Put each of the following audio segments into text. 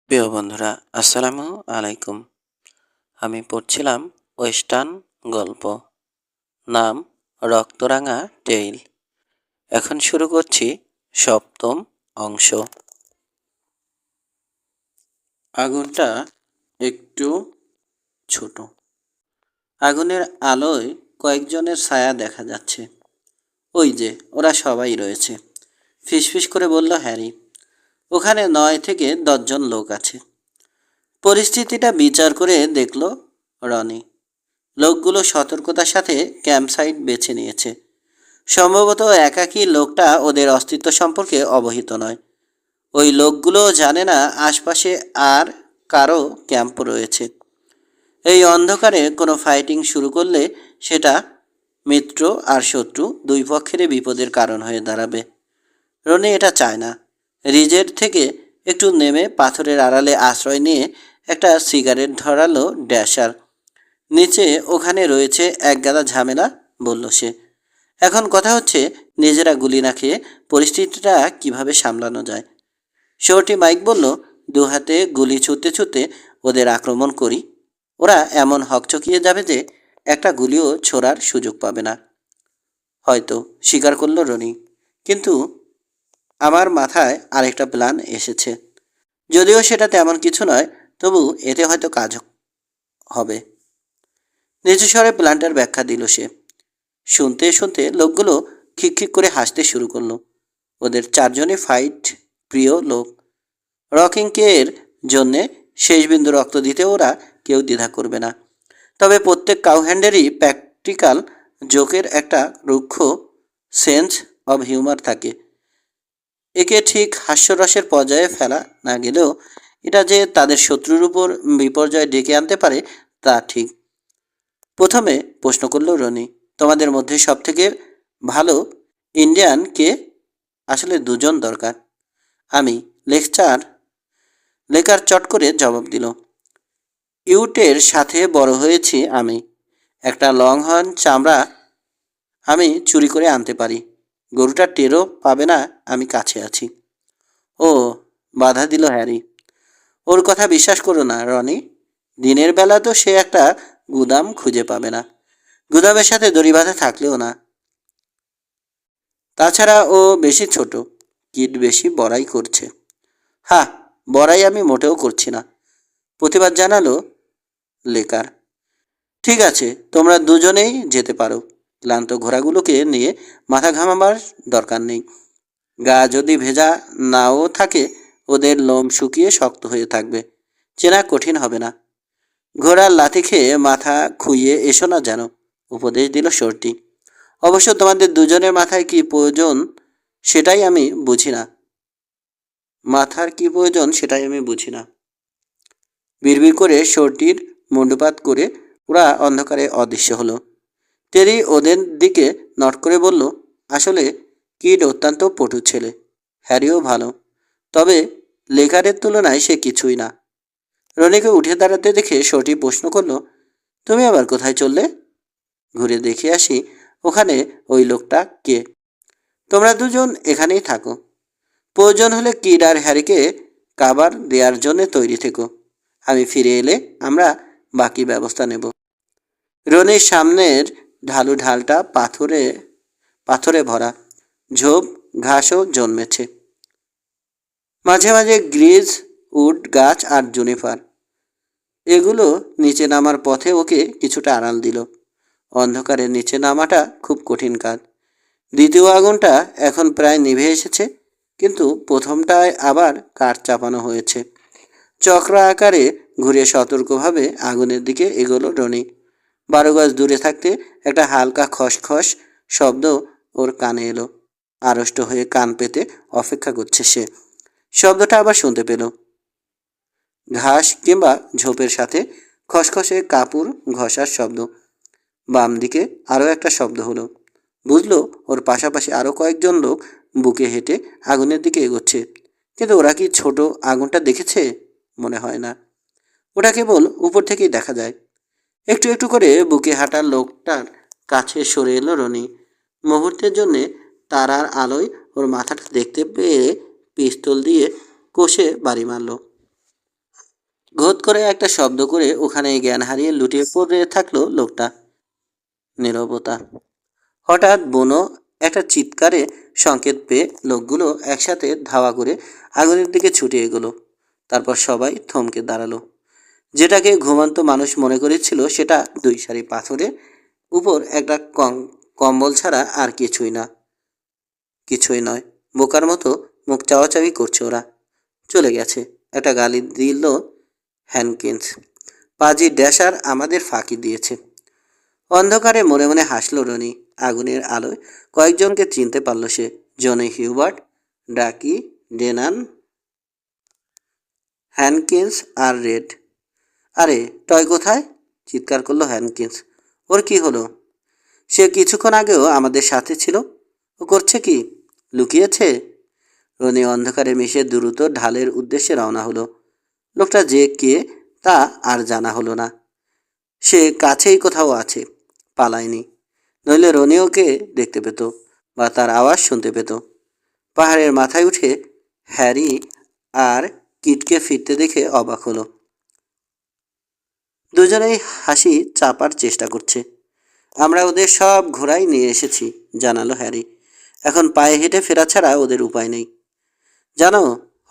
প্রিয় বন্ধুরা, আসসালামু আলাইকুম। আমি পড়ছিলাম ওয়েস্টার্ন গল্প, নাম রক্তরাঙা টেইল। এখন শুরু করছি সপ্তম অংশ। আগুনটা একটু ছোট। আগুনের আলোয় কয়েকজনের ছায়া দেখা যাচ্ছে। ওই যে ওরা সবাই রয়েছে, ফিসফিস করে বলল হ্যারি। ওখানে 9 থেকে 10 জন লোক আছে। পরিস্থিতিটা বিচার করে দেখল রনি। লোকগুলো সতর্কতার সাথে ক্যাম্পসাইট বেছে নিয়েছে। সম্ভবত একাকী লোকটা ওদের অস্তিত্ব সম্পর্কে অবহিত নয়। ওই লোকগুলো জানে না আশপাশে আর কারো ক্যাম্প রয়েছে। এই অন্ধকারে কোনো ফাইটিং শুরু করলে সেটা মিত্র আর শত্রু দুই পক্ষেরই বিপদের কারণ হয়ে দাঁড়াবে। রনি এটা চায় না। রিজের থেকে একটু নেমে পাথরের আড়ালে আশ্রয় নিয়ে একটা সিগারেট ধরালো ড্যাশার। নিচে ওখানে রয়েছে একগাদা ঝামেলা, বলল সে। এখন কথা হচ্ছে নিজেরা গুলি না খেয়ে পরিস্থিতিটা কিভাবে সামলানো যায়। শর্টি মাইক বলল, দু হাতে গুলি ছুটতে ছুটতে ওদের আক্রমণ করি। ওরা এমন হকচকিয়ে যাবে যে একটা গুলিও ছোড়ার সুযোগ পাবে না। হয়তো, স্বীকার করল রনি। কিন্তু আমার মাথায় আরেকটা প্ল্যান এসেছে। যদিও সেটা তেমন কিছু নয়, তবু এতে হয়তো কাজ হবে। নিচু স্বরে প্ল্যানটার ব্যাখ্যা দিল সে। শুনতে শুনতে লোকগুলো খিকখিক করে হাসতে শুরু করলো। ওদের চারজনই ফাইট প্রিয় লোক। রকিং এর জন্যে শেষ বিন্দু রক্ত দিতে ওরা কেউ দ্বিধা করবে না। তবে প্রত্যেক কাউহ্যান্ডেরই প্র্যাকটিক্যাল জোকের একটা রুক্ষ সেন্স অব হিউমার থাকে। একে ঠিক হাস্যরসের পর্যায়ে ফেলা না গেলেও এটা যে তাদের শত্রুর উপর বিপর্যয় ডেকে আনতে পারে তা ঠিক। প্রথমে প্রশ্ন করল রনি, তোমাদের মধ্যে সবথেকে ভালো ইন্ডিয়ান কে? আসলে দুজন দরকার। আমি। লেকার চট করে জবাব দিল। ইউটের সাথে বড় হয়েছি আমি। একটা লং হর্ন চামড়া আমি চুরি করে আনতে পারি। গরুটা টেরও পাবে না আমি কাছে আছি। ও, বাধা দিল হ্যারি। ওর কথা বিশ্বাস করো না রনি। দিনের বেলা তো সে একটা গুদাম খুঁজে পাবে না। গুদামের সাথে দড়ি বাঁধা থাকলেও না। তাছাড়া ও বেশি ছোট। কিড বেশি বড়াই করছে। হ্যাঁ, বড়াই আমি মোটেও করছি না, প্রতিবাদ জানালো লেকার। ঠিক আছে, তোমরা দুজনেই যেতে পারো। ক্লান্ত ঘোড়াগুলোকে নিয়ে মাথা ঘামাবার দরকার নেই। গা যদি ভেজা নাও থাকে, ওদের লোম শুকিয়ে শক্ত হয়ে থাকবে। চেনা কঠিন হবে না। ঘোড়ার লাথি খেয়ে মাথা খুইয়ে এসো না যেন, উপদেশ দিল শর্টি। অবশ্য তোমাদের দুজনের মাথায় কি প্রয়োজন সেটাই আমি বুঝি না। মাথার কি প্রয়োজন সেটাই আমি বুঝি না। বিড়বিড় করে শর্টির মুণ্ডপাত করে ওরা অন্ধকারে অদৃশ্য হলো। টেরি ওদের দিকে নট করে বলল, আসলে কিড অত্যন্ত পটু ছেলে। হ্যারিও ভালো, তবে লেকারের তুলনায় সে কিছুই না। রনিকে উঠে দাঁড়াতে দেখে শর্টি প্রশ্ন করল, তুমি আবার কোথায় চললে? ঘুরে দেখে আসি ওখানে ওই লোকটা কে। তোমরা দুজন এখানেই থাকো। প্রয়োজন হলে কিড আর হ্যারিকে কাবার দেওয়ার জন্য তৈরি থেকো। আমি ফিরে এলে আমরা বাকি ব্যবস্থা নেব। রনির সামনের ঢালু ঢালটা পাথরে পাথরে ভরা। ঝোপ ঘাসও জন্মেছে। মাঝে মাঝে গ্রিজ উড গাছ আর জুনিফার। এগুলো নিচে নামার পথে ওকে কিছুটা আড়াল দিল। অন্ধকারে নিচে নামাটা খুব কঠিন কাজ। দ্বিতীয় আগুনটা এখন প্রায় নিভে এসেছে, কিন্তু প্রথমটায় আবার কাঠ চাপানো হয়েছে। চক্র আকারে ঘুরে সতর্কভাবে আগুনের দিকে এগোলো রনি। 12 গজ দূরে থাকতে একটা হালকা খসখস শব্দ ওর কানে এলো। আড়ষ্ট হয়ে কান পেতে অপেক্ষা করছে সে। শব্দটা আবার শুনতে পেল। ঘাস কিংবা ঝোপের সাথে খসখসে কাপড় ঘষার শব্দ। বাম দিকে আরও একটা শব্দ হলো। বুঝলো ওর পাশাপাশি আরও কয়েকজন লোক বুকে হেঁটে আগুনের দিকে এগোচ্ছে। কিন্তু ওরা কি ছোট আগুনটা দেখেছে? মনে হয় না। ওটা কেবল উপর থেকেই দেখা যায়। একটু একটু করে বুকে হাঁটার লোকটার কাছে সরে এলো রনি। মুহূর্তের জন্যে তারার আলোয় ওর মাথাটা দেখতে পেয়ে পিস্তল দিয়ে কষে বাড়ি মারল। ঘোত করে একটা শব্দ করে ওখানে জ্ঞান হারিয়ে লুটিয়ে পড়ে থাকলো লোকটা। নীরবতা। হঠাৎ বুনো একটা চিৎকারে সংকেত পেয়ে লোকগুলো একসাথে ধাওয়া করে আগুনের দিকে ছুটে এগোলো। তারপর সবাই থমকে দাঁড়ালো। যেটাকে ঘুমন্ত মানুষ মনে করেছিল সেটা দুই সারি পাথরের উপর একটা কম্বল ছাড়া আর কিছুই নয়। বোকার মতো মুখ চাওয়াচাওয়ি করছে ওরা। চলে গেছে। একটা গালি দিল হ্যানকিন্স। পাজি ড্যাশার আমাদের ফাঁকি দিয়েছে। অন্ধকারে মনে মনে হাসল রনি। আগুনের আলোয় কয়েকজনকে চিনতে পারল সে। জনি হিউবার্ট, ডাকি, ডেনান, হ্যানকিন্স আর রেড। আরে টয় কোথায়? চিৎকার করলো হ্যানকিন্স। ওর কি হলো? সে কিছুক্ষণ আগেও আমাদের সাথে ছিল। ও করছে কি? লুকিয়েছে? রনি অন্ধকারে মিশে দ্রুত ঢালের উদ্দেশ্যে রওনা হলো। লোকটা যে কে তা আর জানা হলো না। সে কাছেই কোথাও আছে, পালায়নি। নইলে রনি ওকে দেখতে পেত বা তার আওয়াজ শুনতে পেত। পাহাড়ের মাথায় উঠে হ্যারি আর কিটকে ফিরতে দেখে অবাক হলো। দুজনেই হাসি চাপার চেষ্টা করছে। আমরা ওদের সব ঘোড়াই নিয়ে এসেছি, জানালো হ্যারি। এখন পায়ে হেঁটে ফেরা ছাড়া ওদের উপায় নেই। জানো,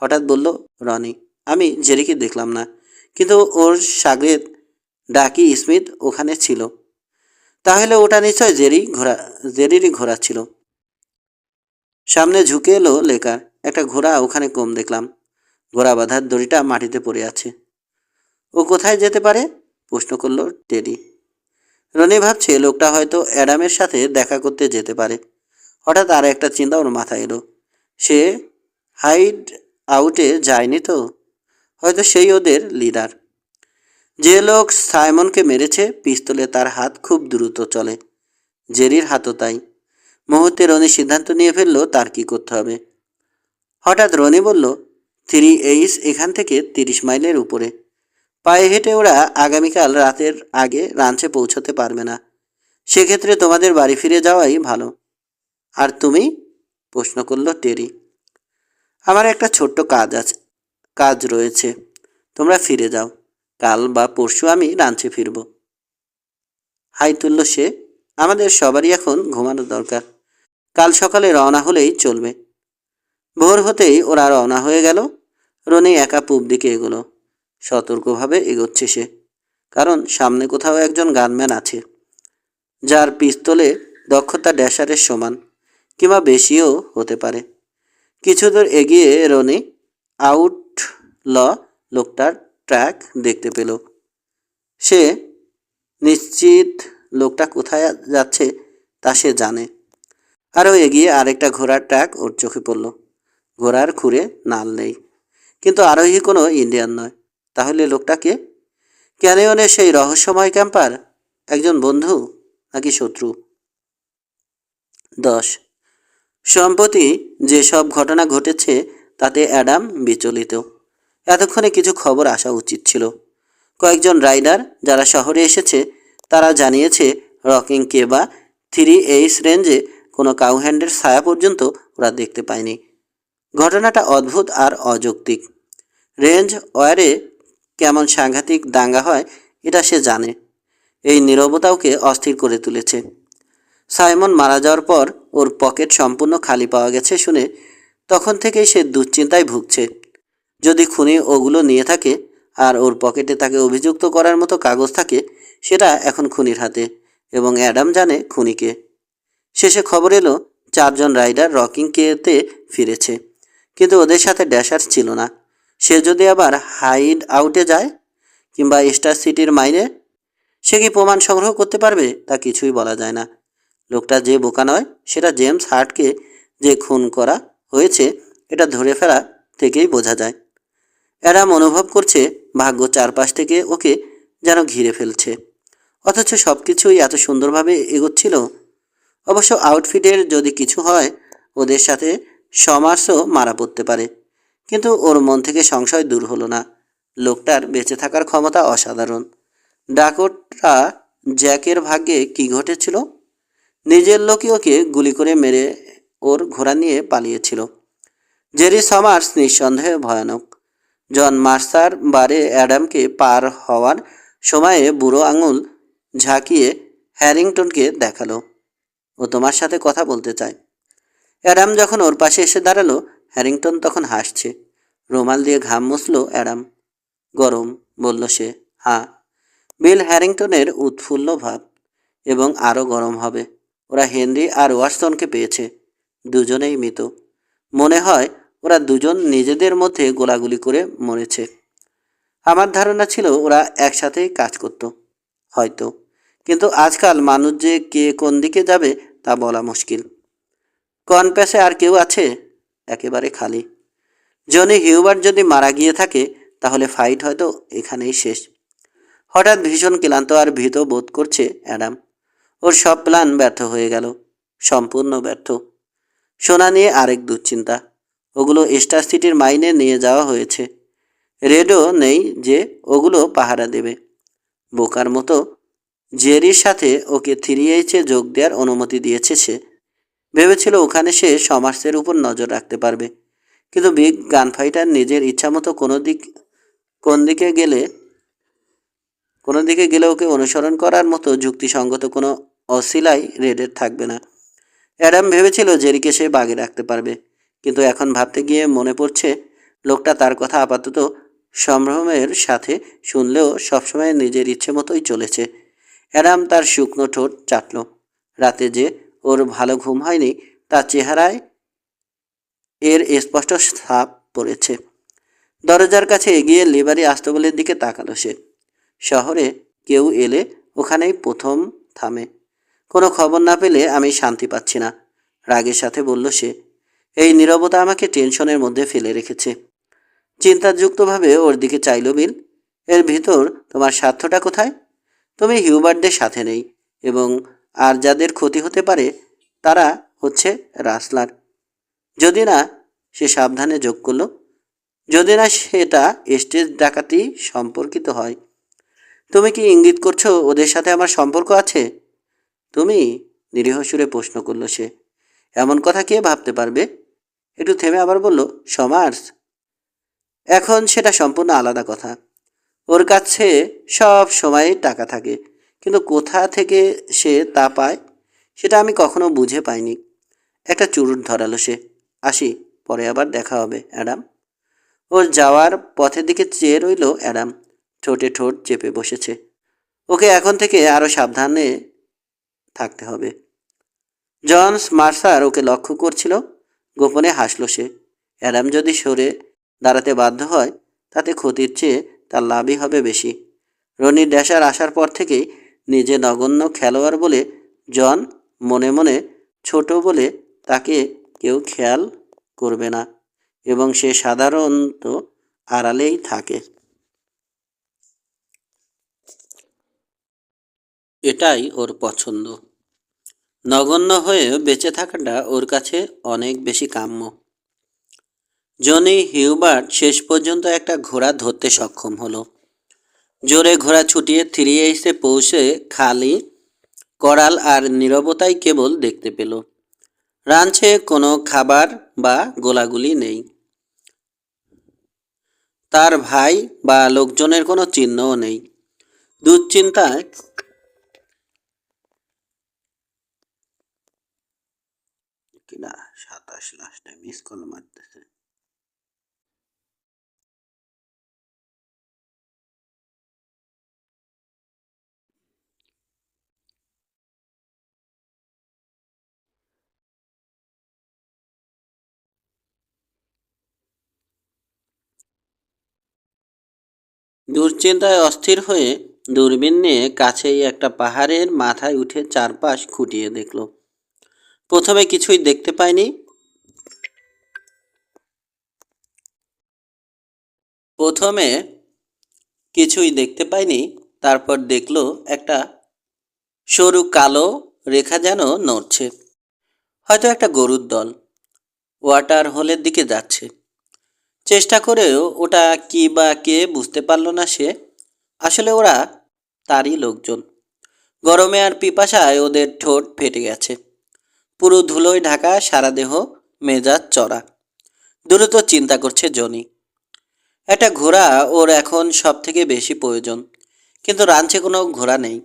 হঠাৎ বলল রনি, আমি জেরিকে দেখলাম না, কিন্তু ওর সাগরেদ ডাকি স্মিথ ওখানে ছিল। তাহলে ওটা নিশ্চয় জেরিরই ঘোড়া ছিল। সামনে ঝুঁকে এলো লেকার। একটা ঘোড়া ওখানে কম দেখলাম। ঘোড়া বাঁধার দড়িটা মাটিতে পড়ে আছে। ও কোথায় যেতে পারে? প্রশ্ন করলো টেডি। রনি ভাবছে লোকটা হয়তো অ্যাডামের সাথে দেখা করতে যেতে পারে। হঠাৎ আর একটা চিন্তা ওর মাথায় এলো। সে হাইড আউটে যায়নি তো? হয়তো সেই ওদের লিডার। যে লোক সাইমনকে মেরেছে, পিস্তলে তার হাত খুব দ্রুত চলে। জেরির হাতও তাই। মুহূর্তে রনি সিদ্ধান্ত নিয়ে ফেললো তার কি করতে হবে। হঠাৎ রনি বলল, 3H এখান থেকে 30 মাইলের উপরে। পায়ে হেঁটে ওরা আগামীকাল রাতের আগে রাঞ্চে পৌঁছতে পারবে না। সেক্ষেত্রে তোমাদের বাড়ি ফিরে যাওয়াই ভালো। আর তুমি? প্রশ্ন করল টেরি। আমার একটা ছোট্ট কাজ রয়েছে। তোমরা ফিরে যাও। কাল বা পরশু আমি রাঞ্চে ফিরব। হাই তুলল সে। আমাদের সবারই এখন ঘুমানো দরকার। কাল সকালে রওনা হলেই চলবে। ভোর হতেই ওরা রওনা হয়ে গেল। রনি একা পূব দিকে এগোলো। সতর্কভাবে এগোচ্ছে সে, কারণ সামনে কোথাও একজন গানম্যান আছে, যার পিস্তলে দক্ষতা ড্যাশারের সমান কিংবা বেশিও হতে পারে। কিছু দূর এগিয়ে রনি আউটল লোকটার ট্র্যাক দেখতে পেল। সে নিশ্চিত লোকটা কোথায় যাচ্ছে তা সে জানে। আরও এগিয়ে আরেকটা ঘোড়ার ট্র্যাক ওর চোখে পড়ল। ঘোড়ার খুরে নাল নেই, কিন্তু আরোহী কোনো ইন্ডিয়ান নয়। তাহলে লোকটাকে? ক্যানিয়নের সেই রহস্যময় ক্যাম্পার? একজন বন্ধু নাকি শত্রু? 10। সম্প্রতি যেসব ঘটনা ঘটেছে তাতে অ্যাডাম বিচলিত। এতক্ষণে কিছু খবর আসা উচিত ছিল। কয়েকজন রাইডার যারা শহরে এসেছে তারা জানিয়েছে রকিং কে বা 3H রেঞ্জে কোনো কাউহ্যান্ডের ছায়া পর্যন্ত ওরা দেখতে পায়নি। ঘটনাটা অদ্ভুত আর অযৌক্তিক। রেঞ্জ ওয়ারে কেমন সাংঘাতিক দাঙ্গা হয় এটা সে জানে। এই নীরবতা ওকে অস্থির করে তুলেছে। সাইমন মারা যাওয়ার পর ওর পকেট সম্পূর্ণ খালি পাওয়া গেছে শুনে তখন থেকেই সে দুশ্চিন্তায় ভুগছে। যদি খুনি ওগুলো নিয়ে থাকে আর ওর পকেটে তাকে অভিযুক্ত করার মতো কাগজ থাকে, সেটা এখন খুনির হাতে এবং অ্যাডাম জানে খুনিকে। শেষে খবর এলো 4 জন রাইডার রকিং কেতে ফিরেছে, কিন্তু ওদের সাথে ড্যাশার ছিল না। সে যদি আবার হাইড আউটে যায় কিংবা স্টার সিটির মাইনে, সে কি প্রমাণ সংগ্রহ করতে পারবে তা কিছুই বলা যায় না। লোকটা যে বোকা নয় সেটা জেমস হার্টকে যে খুন করা হয়েছে এটা ধরে ফেলা থেকেই বোঝা যায়। অ্যাডাম অনুভব করছে ভাগ্য চারপাশ থেকে ওকে যেন ঘিরে ফেলছে, অথচ সব কিছুই এত সুন্দরভাবে এগোচ্ছিল। অবশ্য আউটফিটের যদি কিছু হয় ওদের সাথে সমার্সও মারা পড়তে পারে, কিন্তু ওর মন থেকে সংশয় দূর হলো না। লোকটার বেঁচে থাকার ক্ষমতা অসাধারণ। ডাকোটা জ্যাকের ভাগ্যে কি ঘটেছিল? নিজের লোকই ওকে গুলি করে মেরে ওর ঘোড়া নিয়ে পালিয়েছিল। জেরি সমার্স নিঃসন্দেহে ভয়ানক। জন মার্সার বারে অ্যাডামকে পার হওয়ার সময়ে বুড়ো আঙুল ঝাঁকিয়ে হ্যারিংটনকে দেখালো। ও তোমার সাথে কথা বলতে চায়। অ্যাডাম যখন ওর পাশে এসে দাঁড়ালো, হ্যারিংটন তখন হাসছে। রুমাল দিয়ে ঘাম মুছল অ্যাডাম। গরম, বলল সে। হ্যাঁ। বিল হ্যারিংটনের উৎফুল্ল ভাব। এবং আরও গরম হবে। ওরা হেনরি আর ওয়াটসনকে পেয়েছে। দুজনেই মৃত। মনে হয় ওরা দুজন নিজেদের মধ্যে গোলাগুলি করে মরেছে। আমার ধারণা ছিল ওরা একসাথেই কাজ করত, হয়তো। কিন্তু আজকাল মানুষ যে কে কোন দিকে যাবে তা বলা মুশকিল। কনপ্যাসে আর কেউ আছে? একেবারে খালি। জনি হিউবার্ট যদি মারা গিয়ে থাকে তাহলে ফাইট হয়তো এখানেই শেষ। হঠাৎ ভীষণ ক্লান্ত আর ভীত বোধ করছে অ্যাডাম। ওর সব প্ল্যান ব্যর্থ হয়ে গেল, সম্পূর্ণ ব্যর্থ। সোনা নিয়ে আরেক দুশ্চিন্তা। ওগুলো স্টার সিটির মাইনে নিয়ে যাওয়া হয়েছে। রেডও নেই যে ওগুলো পাহারা দেবে। বোকার মতো জেরির সাথে ওকে 3H যোগ দেওয়ার অনুমতি দিয়েছে সে। ভেবেছিল ওখানে সে সমার্সের উপর নজর রাখতে পারবে। কিন্তু বিগ গানফাইটার নিজের ইচ্ছামতো কোন দিকে গেলে ওকে অনুসরণ করার মতো যুক্তিসঙ্গত কোনো অশিলাই রেডের থাকবে না। অ্যাডাম ভেবেছিল জেরিকে সে বাগে রাখতে পারবে, কিন্তু এখন ভাবতে গিয়ে মনে পড়ছে লোকটা তার কথা আপাতত সম্ভ্রমের সাথে শুনলেও সবসময় নিজের ইচ্ছে মতোই চলেছে। অ্যাডাম তার শুকনো ঠোঁট চাটল। রাতে যে ওর ভালো ঘুম হয়নি তার চেহারায় এর স্পষ্ট ছাপ পড়েছে। দরজার কাছে এগিয়ে লিবারি আস্তবলের দিকে তাকালো সে। শহরে কেউ এলে ওখানেই প্রথম থামে। কোনো খবর না পেলে আমি শান্তি পাচ্ছি না, রাগের সাথে বলল সে। এই নীরবতা আমাকে টেনশনের মধ্যে ফেলে রেখেছে। চিন্তাযুক্তভাবে ওর দিকে চাইল বিল। এর ভিতর তোমার স্বার্থটা কোথায়? তুমি হিউবার্টদের সাথে নেই, এবং আর যাদের ক্ষতি হতে পারে তারা হচ্ছে রাসলার। যদি না, সে সাবধানে যোগ করল, যদি না সেটা স্টেজ ডাকাতি সম্পর্কিত হয়। তুমি কি ইঙ্গিত করছো ওদের সাথে আমার সম্পর্ক আছে? তুমি? নিরীহ সুরে প্রশ্ন করল সে। এমন কথা কে ভাবতে পারবে? একটু থেমে আবার বলল, সমার্স। এখন সেটা সম্পূর্ণ আলাদা কথা। ওর কাছে সব সময় টাকা থাকে, কিন্তু কোথা থেকে সে তা পায় সেটা আমি কখনো বুঝে পাইনি। একটা চুরুট ধরালো সে। আসি, পরে আবার দেখা হবে অ্যাডাম। ওর যাওয়ার পথের দিকে চেয়ে রইল অ্যাডাম। ঠোঁটে ঠোঁট চেপে বসেছে। ওকে এখন থেকে আরও সাবধানে থাকতে হবে। জন মার্সার ওকে লক্ষ্য করছিল। গোপনে হাসল সে। অ্যাডাম যদি সরে দাঁড়াতে বাধ্য হয় তাতে ক্ষতির চেয়ে তার লাভই হবে বেশি। রনি ড্যাশার আসার পর থেকেই নিজে নগণ্য খেলোয়াড় বলে জন মনে মনে ছোট বলে তাকে কেউ খেয়াল করবে না, এবং সে সাধারণত আড়ালেই থাকে। এটাই ওর পছন্দ। নগণ্য হয়ে বেঁচে থাকাটা ওর কাছে অনেক বেশি কাম্য। জনি হিউবার্ট শেষ পর্যন্ত একটা ঘোড়া ধরতে সক্ষম হলো। জোরে ঘোড়া ছুটিয়ে 3H পৌঁছে খালি করাল আর নীরবতাই কেবল দেখতে পেল। রাঞ্চে কোনো খাবার বা গোলাগুলি নেই। তার ভাই বা লোকজনের কোনো চিহ্নও নেই। দুশ্চিন্তায় কিনা 27 লাস্টে মিস কল মারতেছে। দুশ্চিন্তায় অস্থির হয়ে দূরবীন নিয়ে কাছেই একটা পাহাড়ের মাথায় উঠে চারপাশ খুঁটিয়ে দেখল। প্রথমে কিছুই দেখতে পায়নি। প্রথমে কিছুই দেখতে পায়নি তারপর দেখল একটা সরু কালো রেখা যেন নড়ছে। হয়তো একটা গরুর দল ওয়াটার হোলের দিকে যাচ্ছে। চেষ্টা করেও ওটা কি বা কে বুঝতে পারল না সে। আসলে ওরা তারই লোকজন। গরমে আর পিপাসায় ওদের ঠোঁট ফেটে গেছে। পুরো ধুলোয় ঢাকা, সারা দেহ মেজাজ চড়া। দ্রুত চিন্তা করছে জনি। একটা ঘোড়া ওর এখন সব থেকে বেশি প্রয়োজন, কিন্তু রাঞ্চে কোনো ঘোড়া নেই।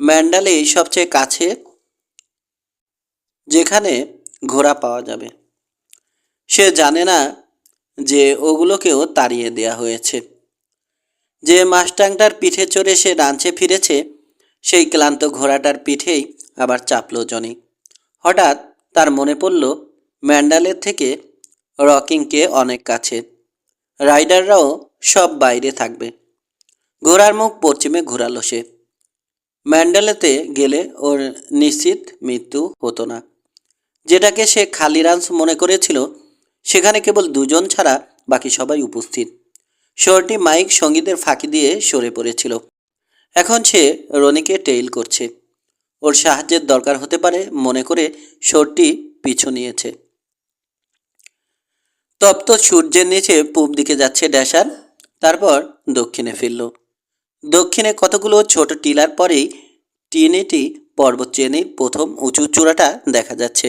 ম্যান্ডালেই সবচেয়ে কাছে যেখানে ঘোড়া পাওয়া যাবে। সে জানে না যে ওগুলোকেও তাড়িয়ে দেয়া হয়েছে। যে মাস্টাংটার পিঠে চড়ে সে রাঞ্চে ফিরেছে, সেই ক্লান্ত ঘোড়াটার পিঠেই আবার চাপল জনি। হঠাৎ তার মনে পড়ল ম্যান্ডালের থেকে রকিংকে অনেক কাছে। রাইডাররাও সব বাইরে থাকবে। ঘোড়ার মুখ পশ্চিমে ঘোরালো সে। ম্যান্ডালেতে গেলে ওর নিশ্চিত মৃত্যু হতো না। যেটাকে সে খালি রাঞ্চ মনে করেছিল, সেখানে কেবল দুজন ছাড়া বাকি সবাই উপস্থিত। শহরটি মাইক সঙ্গীতের ফাঁকি দিয়ে সরে পড়েছিল। এখন সে রনিকে টেইল করছে। ওর সাহায্যের দরকার হতে পারে মনে করে শহরটি পিছু নিয়েছে। তপ্ত সূর্যের নিচে পূব দিকে যাচ্ছে ড্যাশার, তারপর দক্ষিণে ফিরল। দক্ষিণে কতগুলো ছোট টিলার পরেই টিএনএটি পর্বত শ্রেণীর প্রথম উঁচু চূড়াটা দেখা যাচ্ছে।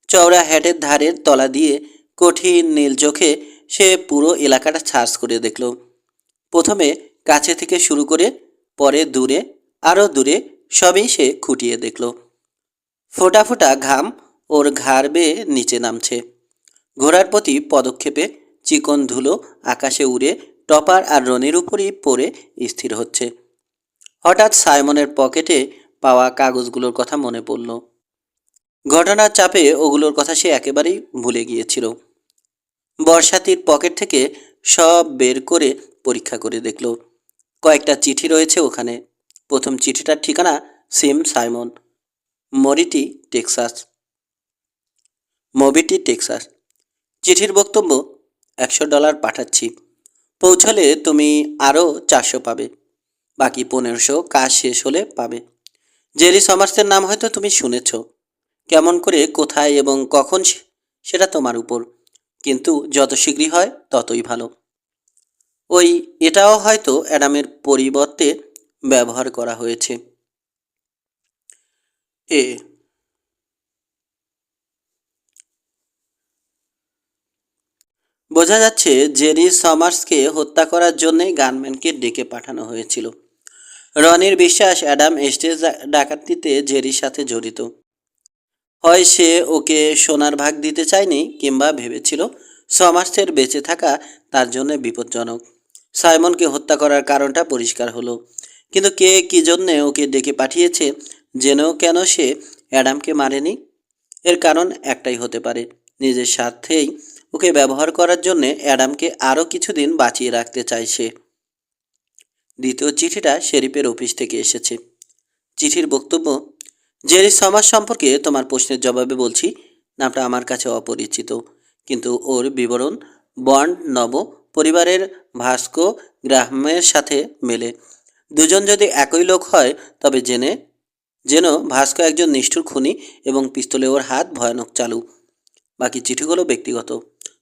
চওড়া হ্যাটের ধারের তলা দিয়ে কঠিন নীল চোখে সে পুরো এলাকাটা ছার্চ করে দেখল। প্রথমে কাছে থেকে শুরু করে পরে দূরে, আরও দূরে, সবই সে খুঁটিয়ে দেখল। ফোঁটা ফোঁটা ঘাম ওর ঘাড় বেয়ে নিচে নামছে। ঘোড়ার প্রতি পদক্ষেপে চিকন ধুলো আকাশে উড়ে টপার আর রনির উপরই পড়ে স্থির হচ্ছে। হঠাৎ সাইমনের পকেটে পাওয়া কাগজগুলোর কথা মনে পড়ল। ঘটনার চাপে ওগুলোর কথা সে একেবারেই ভুলে গিয়েছিল। বর্ষাতির পকেট থেকে সব বের করে পরীক্ষা করে দেখল। কয়েকটা চিঠি রয়েছে ওখানে। প্রথম চিঠিটার ঠিকানা সিম সাইমন, মরিটি টেক্সাস। মবিটি টেক্সাস। চিঠির বক্তব্য, $100 পাঠাচ্ছি। পৌঁছলে তুমি আরও 400 পাবে। বাকি 1500 কাজ শেষ হলে পাবে। জেরি সমার্সের নাম হয়তো তুমি শুনেছ। কেমন করে, কোথায় এবং কখন সেটা তোমার উপর, কিন্তু যত শীঘ্রই হয় ততই ভালো। ওই এটাও হয়তো অ্যাডামের পরিবর্তে ব্যবহার করা হয়েছে। এ বোঝা যাচ্ছে জেরি সমার্সকে হত্যা করার জন্যই গানম্যানকে ডেকে পাঠানো হয়েছিল। রনির বিশ্বাস অ্যাডাম স্টেজ ডাকাতিতে জেরির সাথে জড়িত। হয় সে ওকে সোনার ভাগ দিতে চায়নি, কিংবা ভেবেছিল সমার্সের বেঁচে থাকা তার জন্য বিপজ্জনক। সাইমনকে হত্যা করার কারণটা পরিষ্কার হলো, কিন্তু কে কী জন্যে ওকে ডেকে পাঠিয়েছে জেনেও কেন সে অ্যাডামকে মারেনি? এর কারণ একটাই হতে পারে, নিজের স্বার্থেই ওকে ব্যবহার করার জন্যে অ্যাডামকে আরও কিছুদিন বাঁচিয়ে রাখতে চায় সে। দ্বিতীয় চিঠিটা শেরিফের অফিস থেকে এসেছে। চিঠির বক্তব্য, জেরি সমাজ সম্পর্কে তোমার প্রশ্নের জবাবে বলছি, নামটা আমার কাছে অপরিচিত, কিন্তু ওর বিবরণ বন্ড নব পরিবারের ভাস্কো গ্রাহামের সাথে মেলে। দুজন যদি একই লোক হয় তবে যেন ভাস্কো একজন নিষ্ঠুর খুনি এবং পিস্তলে ওর হাত ভয়ানক চালু। বাকি চিঠিগুলো ব্যক্তিগত,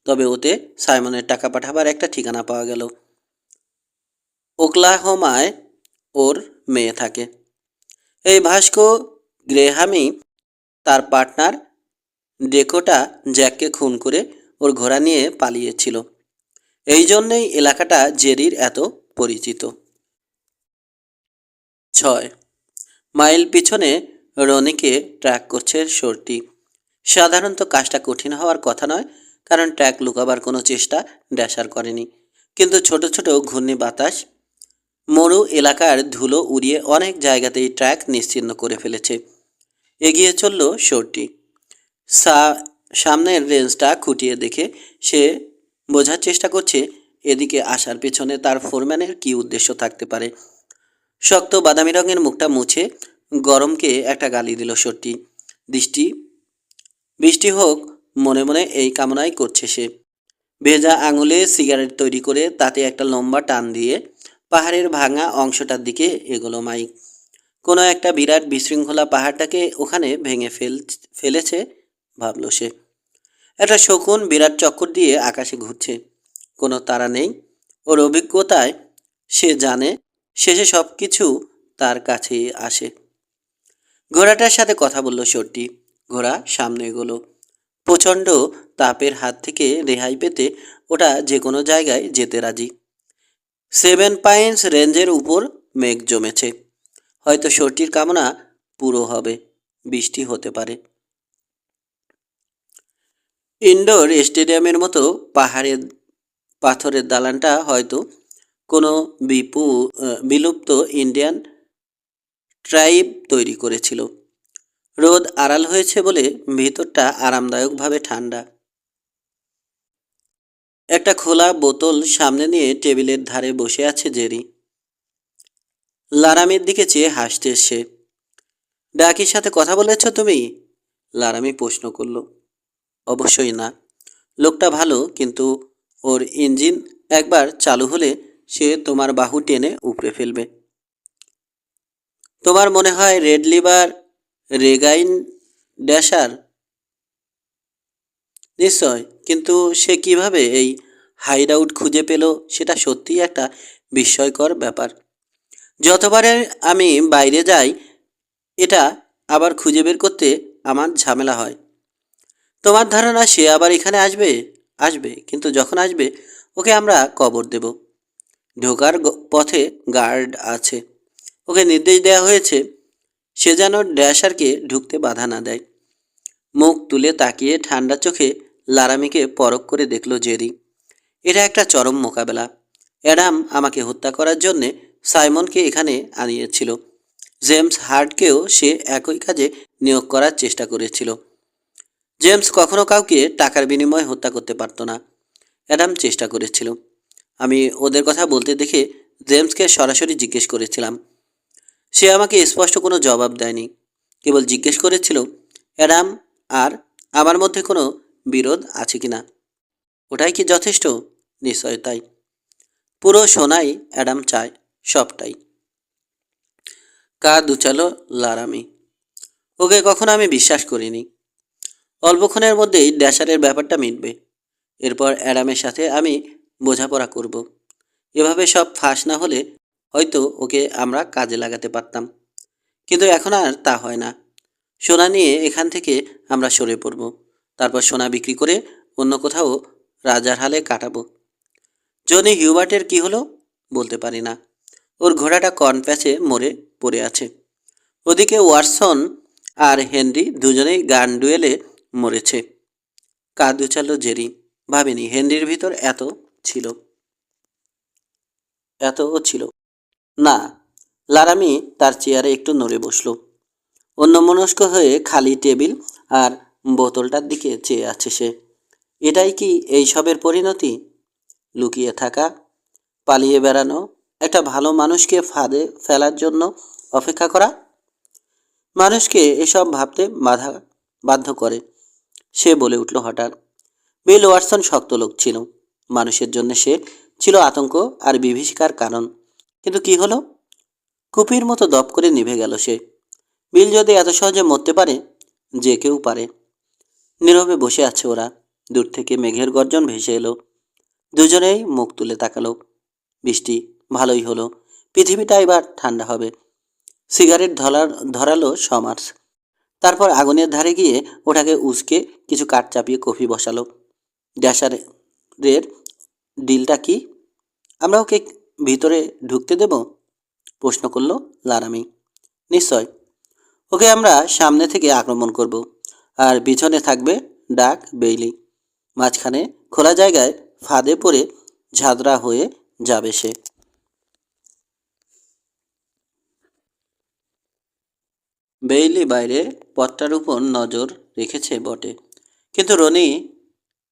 তবে ওতে সাইমনের টাকা পাঠাবার একটা ঠিকানা পাওয়া গেল। ওকলাহোমায় ওর মেয়ে থাকে। এই ভাস্কো গ্রেহামই তার পার্টনার ডেকোটা জ্যাককে খুন করে ওর ঘোড়া নিয়ে পালিয়েছিল। এই জন্যই এলাকাটা জেরির এত পরিচিত। 6 মাইল পিছনে রনিকে ট্র্যাক করছে শোরটি। সাধারণত কাজটা কঠিন হওয়ার কথা নয়, কারণ ট্র্যাক লুকাবার কোনো চেষ্টা ড্যাশার করেনি। কিন্তু ছোট ছোট ঘূর্ণি বাতাস মরু এলাকার ধুলো উড়িয়ে অনেক জায়গাতেই ট্র্যাক নিশ্চিহ্ন করে ফেলেছে। এগিয়ে চলল শোরটি। সামনের রেঞ্জটা খুঁটিয়ে দেখে সে বোঝার চেষ্টা করছে এদিকে আসার পেছনে তার ফোরম্যানের কী উদ্দেশ্য থাকতে পারে। শক্ত বাদামি রঙের মুখটা মুছে গরমকে একটা গালি দিল শোরটি। বৃষ্টি হোক মনে মনে এই কামনাই করছে সে। ভেজা আঙুলে সিগারেট তৈরি করে তাতে একটা লম্বা টান দিয়ে পাহাড়ের ভাঙা অংশটার দিকে এগোলো মাইক। কোনো একটা বিরাট বিশৃঙ্খলা পাহাড়টাকে ওখানে ভেঙে ফেলেছে ভাবল সে। একটা শকুন বিরাট চক্কর দিয়ে আকাশে ঘুরছে, কোনো তারা নেই। ওর অভিজ্ঞতায় সে জানে শেষে সব কিছু তার কাছেই আসে। ঘোড়াটার সাথে কথা বলল শোরটি। ঘোড়া সামনে এগোলো। প্রচণ্ড তাপের হাত থেকে রেহাই পেতে ওটা যে কোনো জায়গায় যেতে রাজি। সেভেন পাইন্স রেঞ্জের উপর মেঘ জমেছে, হয়তো শোরটির কামনা পুরো হবে, বৃষ্টি হতে পারে। ইনডোর স্টেডিয়ামের মতো পাহাড়ের পাথরের দালানটা হয়তো কোনো বিলুপ্ত ইন্ডিয়ান ট্রাইব তৈরি করেছিল। রোদ আড়াল হয়েছে বলে ভিতরটা আরামদায়কভাবে ঠান্ডা। একটা খোলা বোতল সামনে নিয়ে টেবিলের ধারে বসে আছে জেরি। লারামির দিকে চেয়ে হাসছে সে। ডাকির সাথে কথা বলেছ তুমি? লারামি প্রশ্ন করল। অবশ্যই না। লোকটা ভালো, কিন্তু ওর ইঞ্জিন একবার চালু হলে সে তোমার বাহু টেনে উপড়ে ফেলবে। তোমার মনে হয় রেড লিভার রেগাইন ড্যাশার? নিশ্চয়, কিন্তু সে কিভাবে এই হাইড আউট খুঁজে পেল সেটা সত্যিই একটা বিস্ময়কর ব্যাপার। যতবারে আমি বাইরে যাই এটা আবার খুঁজে বের করতে আমার ঝামেলা হয়। তোমার ধারণা সে আবার এখানে আসবে? আসবে, কিন্তু যখন আসবে ওকে আমরা কবর দেব। ঢোকার পথে গার্ড আছে, ওকে নির্দেশ দেওয়া হয়েছে সে যেন ড্যাশারকে ঢুকতে বাধা না দেয়। মুখ তুলে তাকিয়ে ঠান্ডা চোখে লারামিকে পরখ করে দেখল জেরি। এটা একটা চরম মোকাবেলা। অ্যাডাম আমাকে হত্যা করার জন্যে সাইমনকে এখানে আনিয়েছিল। জেমস হার্টকেও সে একই কাজে নিয়োগ করার চেষ্টা করেছিল। জেমস কখনো কাউকে টাকার বিনিময়ে হত্যা করতে পারত না। অ্যাডাম চেষ্টা করেছিল। আমি ওদের কথা বলতে দেখে জেমসকে সরাসরি জিজ্ঞেস করেছিলাম। সে আমাকে স্পষ্ট কোনো জবাব দেয়নি, কেবল জিজ্ঞেস করেছিল অ্যাডাম আর আমার মধ্যে কোনো বিরোধ আছে কিনা। ওটাই কি যথেষ্ট? নিশ্চয় তাই। পুরো সোনাই অ্যাডাম চায়, সবটাই। কাঁধ উচালো লারামি। ওকে কখনো আমি বিশ্বাস করিনি। অল্পক্ষণের মধ্যেই ড্যাশারের ব্যাপারটা মিটবে। এরপর অ্যাডামের সাথে আমি বোঝাপড়া করব। এভাবে সব ফাঁস না হলে হয়তো ওকে আমরা কাজে লাগাতে পারতাম, কিন্তু এখন আর তা হয় না। সোনা নিয়ে এখান থেকে আমরা সরে পড়ব, তারপর সোনা বিক্রি করে অন্য কোথাও রাজার হালে কাটাবো। জনি হিউবার্টের কি হলো বলতে পারি না। ওর ঘোড়াটা কর্নপ্যাচে মরে পড়ে আছে। ওদিকে ওয়াটসন আর হেনরি দুজনেই গান ডুয়েলে মরেছে। কাঁধ উচালো জেরি। ভাবিনি হেনরির ভিতর এতও ছিল না। লারামি তার চেয়ারে একটু নড়ে বসল। অন্যমনস্ক হয়ে খালি টেবিল আর বোতলটার দিকে চেয়ে আছে সে। এটাই কি এই সবের পরিণতি? লুকিয়ে থাকা, পালিয়ে বেড়ানো, একটা ভালো মানুষকে ফাঁদে ফেলার জন্য অপেক্ষা করা। মানুষকে এসব ভাবতে বাধ্য করে। সে বলে উঠল হঠাৎ। বিল ওয়াটসন শক্ত লোক ছিল। মানুষের জন্য সে ছিল আতঙ্ক আর বিভীষিকার কারণ। কিন্তু কি হলো? কুপির মতো দপ করে নিভে গেল সে। বিল যদি এত সহজে মরতে পারে, যে কেউ পারে। নীরবে বসে আছে ওরা। দূর থেকে মেঘের গর্জন ভেসে এলো। দুজনেই মুখ তুলে তাকালো। বৃষ্টি ভালোই হলো। পৃথিবীটা এবার ঠান্ডা হবে। সিগারেট ধরালো সমার্স। তারপর আগুনের ধারে গিয়ে ওটাকে উসকে কিছু কাঠ চাপিয়ে কফি বসালো। ড্যাশারের ডিলটা কি? আমরা ওকে ভিতরে ঢুকতে দেব? প্রশ্ন করল লারামি। নিশ্চয়। ওকে আমরা সামনে থেকে আক্রমণ করব, আর পিছনে থাকবে ডাক বেইলি। মাঝখানে খোলা জায়গায় ফাঁদে পড়ে ঝাঁদরা হয়ে যাবে সে। বেইলি বাইরে পথটার উপর নজর রেখেছে বটে, কিন্তু রনি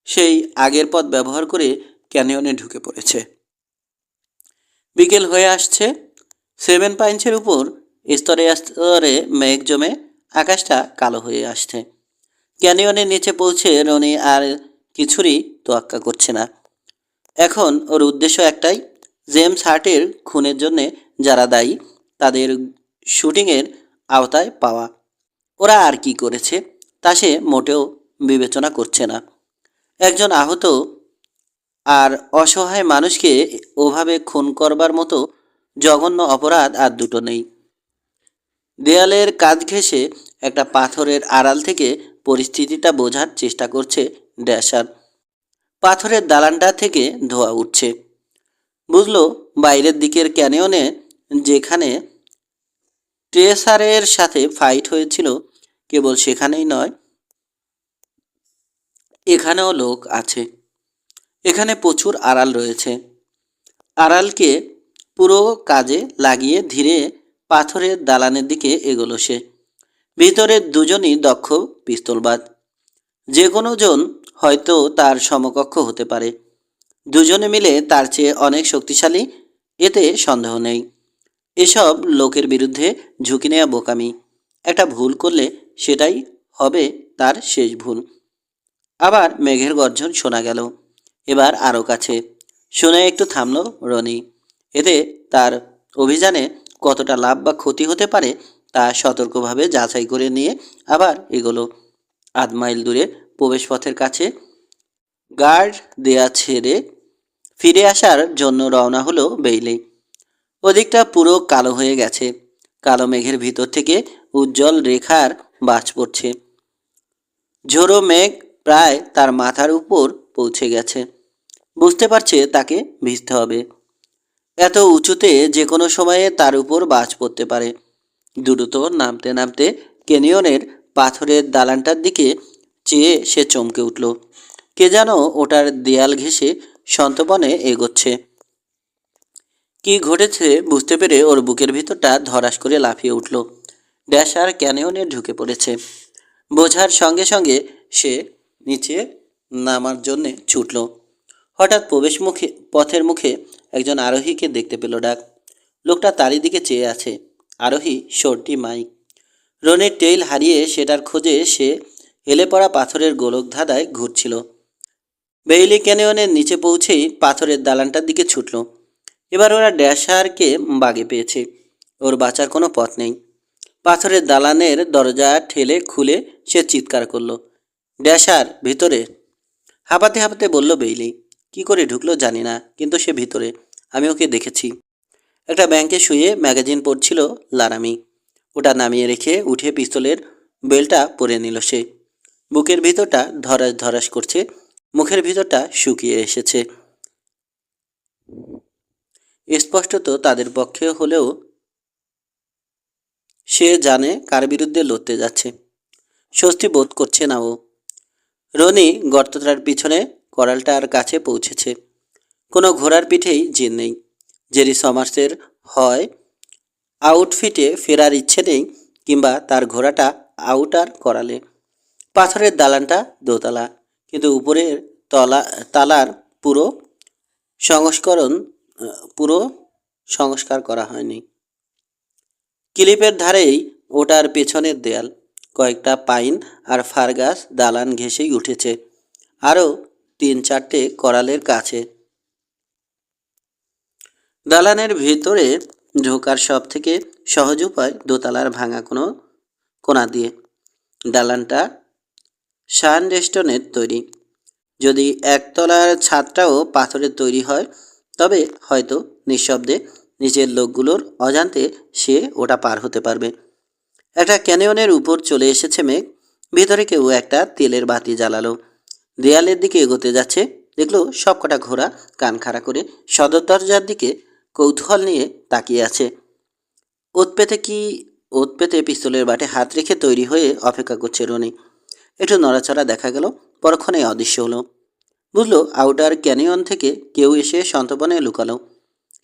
সেই আগের পথ ব্যবহার করে ক্যানিয়নে ঢুকে পড়েছে। বিকেল হয়ে আসছে। সেভেন পাইন্সের উপর স্তরে স্তরে মেঘ জমে আকাশটা কালো হয়ে আসছে। ক্যানিয়নের নিচে পৌঁছে রনি আর কিছুরই তোয়াক্কা করছে না। এখন ওর উদ্দেশ্য একটাই, জেমস হার্টের খুনের জন্যে যারা দায়ী তাদের শুটিংয়ের আওতায় পাওয়া। ওরা আর কি করেছে তা সে মোটেও বিবেচনা করছে না। একজন আহত আর অসহায় মানুষকে ওভাবে খুন করবার মতো জঘন্য অপরাধ আর দুটো নেই। দেয়ালের কাঁধ ঘেঁষে একটা পাথরের আড়াল থেকে পরিস্থিতিটা বোঝার চেষ্টা করছে ড্যাশার। পাথরের দালানটা থেকে ধোঁয়া উঠছে। বুঝলো বাইরের দিকের ক্যানিয়নে যেখানে ট্রেসারের সাথে ফাইট হয়েছিল কেবল সেখানেই নয়, এখানেও লোক আছে। এখানে প্রচুর আড়াল রয়েছে। আড়ালকে পুরো কাজে লাগিয়ে ধীরে পাথরের দালানের দিকে এগোলো সে। ভিতরের দুজনই দক্ষ পিস্তলবাজ। যে কোনো জন হয়তো তার সমকক্ষ হতে পারে। দুজনে মিলে তার চেয়ে অনেক শক্তিশালী, এতে সন্দেহ নেই। এসব লোকের বিরুদ্ধে ঝুঁকি নেওয়া বোকামি। একটা ভুল করলে সেটাই হবে তার শেষ ভুল। আবার মেঘের গর্জন শোনা গেল, এবার আরও কাছে। শুনে একটু থামল রনি। এতে তার অভিযানে কতটা লাভ বা ক্ষতি হতে পারে তা সতর্কভাবে যাচাই করে নিয়ে আবার এগোলো। আধ মাইল দূরে প্রবেশপথের কাছে গার্ড দেয়া ছেড়ে ফিরে আসার জন্য রওনা হলো বেইলি। ওদিকটা পুরো কালো হয়ে গেছে। কালো মেঘের ভিতর থেকে উজ্জ্বল রেখার বাজ পড়ছে। ঝোড়ো মেঘ প্রায় তার মাথার উপর পৌঁছে গেছে। বুঝতে পারছে তাকে ভিজতে হবে। এত উঁচুতে যে কোনো সময়ে তার উপর বাজ পড়তে পারে। দ্রুত নামতে নামতে ক্যানিয়নের পাথরের দালানটার দিকে চেয়ে সে চমকে উঠল। কে যেন ওটার দেয়াল ঘেঁষে সন্তপনে এগোচ্ছে। কি ঘটেছে বুঝতে পেরে ওর বুকের ভিতরটা ধরাস করে লাফিয়ে উঠল। ড্যাশার ক্যানিয়নে ঢুকে পড়েছে। বোঝার সঙ্গে সঙ্গে সে নিচে নামার জন্যে ছুটল। হঠাৎ পথের মুখে একজন আরোহীকে দেখতে পেল ডাক। লোকটা তারই দিকে চেয়ে আছে। আরোহী সর্টি মাইক। রনির টেইল হারিয়ে সেটার খোঁজে সে হেলে পড়া পাথরের গোলক ধাঁধায় ঘুরছিল। বেইলি ক্যানিয়নের নিচে পৌঁছেই পাথরের দালানটার দিকে ছুটল। এবার ওরা ড্যাশারকে বাগে পেয়েছে। ওর বাঁচার কোনো পথ নেই। পাথরের দালানের দরজা ঠেলে খুলে সে চিৎকার করলো, ড্যাশার ভিতরে। হাঁপাতে হাঁপাতে বলল বেইলি। কি করে ঢুকলো জানি না, কিন্তু সে ভিতরে। আমি ওকে দেখেছি। একটা ব্যাংকে শুয়ে ম্যাগাজিন পড়ছিল লারামি। ওটা নামিয়ে রেখে উঠে পিস্তলের বেলটা পরে নিল সে। বুকের ভিতরটা ধরাস ধরাস করছে। মুখের ভিতরটা শুকিয়ে এসেছে। স্পষ্টত তাদের পক্ষে হলেও সে জানে কার বিরুদ্ধে লড়তে যাচ্ছে। স্বস্তি বোধ করছে না ও। রনি গর্তটার পিছনে করালটার কাছে পৌঁছেছে। কোনো ঘোড়ার পিঠেই জিন নেই। জেরি সমার্সের হয় আউটফিটে ফেরার ইচ্ছে নেই, কিংবা তার ঘোড়াটা আউটার করালে। পাথরের দালানটা দোতলা, কিন্তু উপরের তালার পুরো সংস্করণ পুরো সংস্কার করা হয়নি। ক্লিপের ধারেই ওটার পেছনের দেয়াল। কয়েকটা পাইন আর ফার গাছ দালান ঘেঁষেই উঠেছে। আরও 3-4টে করালের কাছে। দালানের ভেতরে ঢোকার সব থেকে সহজ উপায় দোতলার ভাঙা কোনো কোণা দিয়ে। দালানটা সানডেস্টনের তৈরি। যদি একতলার ছাদটাও পাথরের তৈরি হয়, তবে হয়তো নিঃশব্দে নিচের লোকগুলোর অজান্তে সে ওটা পার হতে পারবে। একটা ক্যানিয়নের উপর চলে এসেছে মেঘ। ভিতরে কেউ একটা তেলের বাতি জ্বালালো। দেয়ালের দিকে এগোতে যাচ্ছে। দেখলো সবকটা ঘোড়া কান খাড়া করে সদর দরজার দিকে কৌতূহল নিয়ে তাকিয়ে আছে। ওত পেতে পিস্তলের বাটে হাত রেখে তৈরি হয়ে অপেক্ষা করছে রনি। একটু নড়াচড়া দেখা গেল, পরক্ষণে অদৃশ্য হলো। বুঝলো আউটার ক্যানিয়ন থেকে কেউ এসে সন্তপনে লুকালো।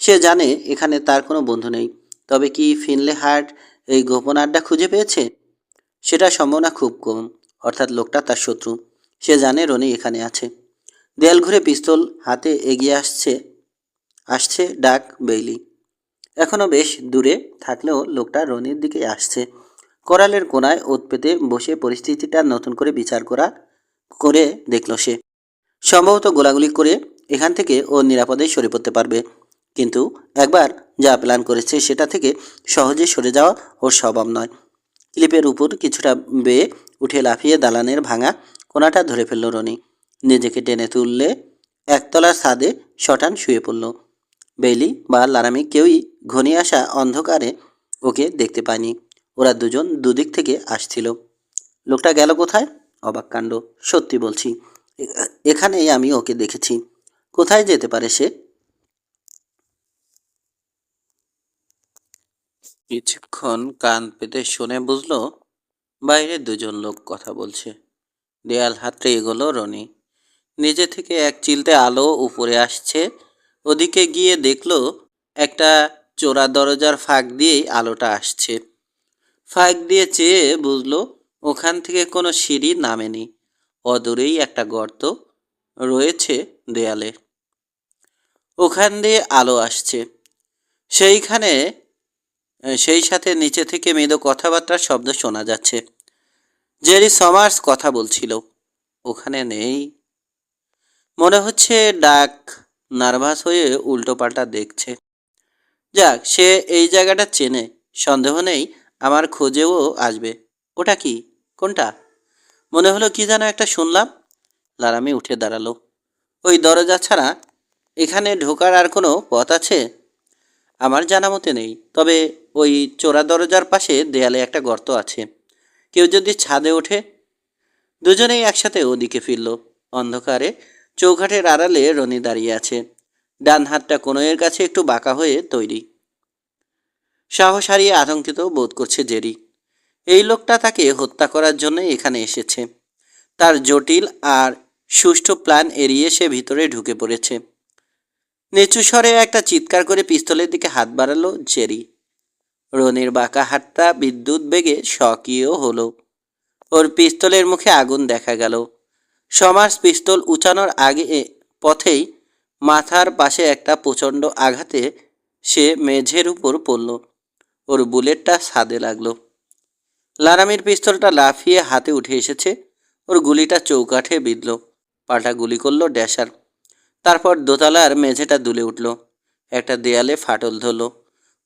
সে জানে এখানে তার কোনো বন্ধু নেই। তবে কি ফিনলে হার্ট এই গোপন আড্ডা খুঁজে পেয়েছে? সেটা সম্ভাবনা খুব কম। অর্থাৎ লোকটা তার শত্রু। সে জানে রনি এখানে আছে। দেয়াল ঘুরে পিস্তল হাতে এগিয়ে আসছে ডাক বেইলি। এখনও বেশ দূরে থাকলেও লোকটা রনির দিকে আসছে। করালের কোনায় ওত পেতে বসে পরিস্থিতিটা নতুন করে বিচার করে দেখল সে। সম্ভবত গোলাগুলি করে এখান থেকে ও নিরাপদে সরে পড়তে পারবে। কিন্তু একবার যা প্ল্যান করেছে সেটা থেকে সহজে সরে যাওয়া ওর স্বভাব নয়। ক্লিপের উপর কিছুটা বেয়ে উঠে লাফিয়ে দালানের ভাঙা কোনাটা ধরে ফেলল রনি। নিজেকে টেনে তুললে একতলার ছাদে শটান শুয়ে পড়ল। বেইলি বা লারামি কেউই ঘনিয়ে আসা অন্ধকারে ওকে দেখতে পায়নি। ওরা দুজন দুদিক থেকে আসছিল। লোকটা গেল কোথায়? অবাক কাণ্ড। সত্যি বলছি, এখানেই আমি ওকে দেখেছি। কোথায় যেতে পারে সে? কিছুক্ষণ কান পেতে শুনে বুঝলো বাইরে দুজন লোক কথা বলছে। দেয়াল হাতড়ে এগোলো রনি। নিজে থেকে এক চিলতে আলো উপরে আসছে। ওদিকে গিয়ে দেখলো একটা চোরা দরজার ফাঁক দিয়েই আলোটা আসছে। ফাঁক দিয়ে চেয়ে বুঝলো ওখান থেকে কোনো সিঁড়ি নামেনি। অদূরেই একটা গর্ত রয়েছে দেয়ালে, ওখান দিয়ে আলো আসছে। সেইখানে সেই সাথে নিচে থেকে মৃদু কথাবার্তার শব্দ শোনা যাচ্ছে। জেরি সমার্স কথা বলছিল। ওখানে নেই। মনে হচ্ছে ডাক নার্ভাস হয়ে উল্টোপাল্টা দেখছে। যাক, সে এই জায়গাটা চেনে, সন্দেহ নেই আমার খোঁজেও আসবে। ওটা কি? কোনটা? মনে হলো কি যেন একটা শুনলাম। লারামি উঠে দাঁড়ালো। ওই দরজা ছাড়া এখানে ঢোকার আর কোনো পথ আছে? আমার জানা মতে নেই, তবে ওই চোরা দরজার পাশে দেয়ালে একটা গর্ত আছে। কেউ যদি ছাদে ওঠে। দুজনেই একসাথে ওদিকে ফিরল। অন্ধকারে চৌঘাটের আড়ালে রনি দাঁড়িয়ে আছে। ডান হাতটা কনুইয়ের কাছে একটু বাঁকা হয়ে তৈরি। সাহস হারিয়ে আতঙ্কিত বোধ করছে জেরি। এই লোকটা তাকে হত্যা করার জন্য এখানে এসেছে। তার জটিল আর সুষ্ঠু প্ল্যান এড়িয়ে সে ভিতরে ঢুকে পড়েছে। নিচু স্বরে একটা চিৎকার করে পিস্তলের দিকে হাত বাড়ালো জেরি। রনির বাঁকা হাতটা বিদ্যুৎ বেগে সক্রিয় হলো। ওর পিস্তলের মুখে আগুন দেখা গেল। সমাজ পিস্তল উঁচানোর আগে পথেই মাথার পাশে একটা প্রচণ্ড আঘাতে সে মেঝের উপর পড়ল। ওর বুলেটটা ছাদে লাগলো। লারামির পিস্তলটা লাফিয়ে হাতে উঠে এসেছে। ওর গুলিটা চৌকাঠে বিঁধল। পাল্টা গুলি করলো ড্যাশার। তারপর দোতলার মেঝেটা দুলে উঠল। একটা দেয়ালে ফাটল ধরল।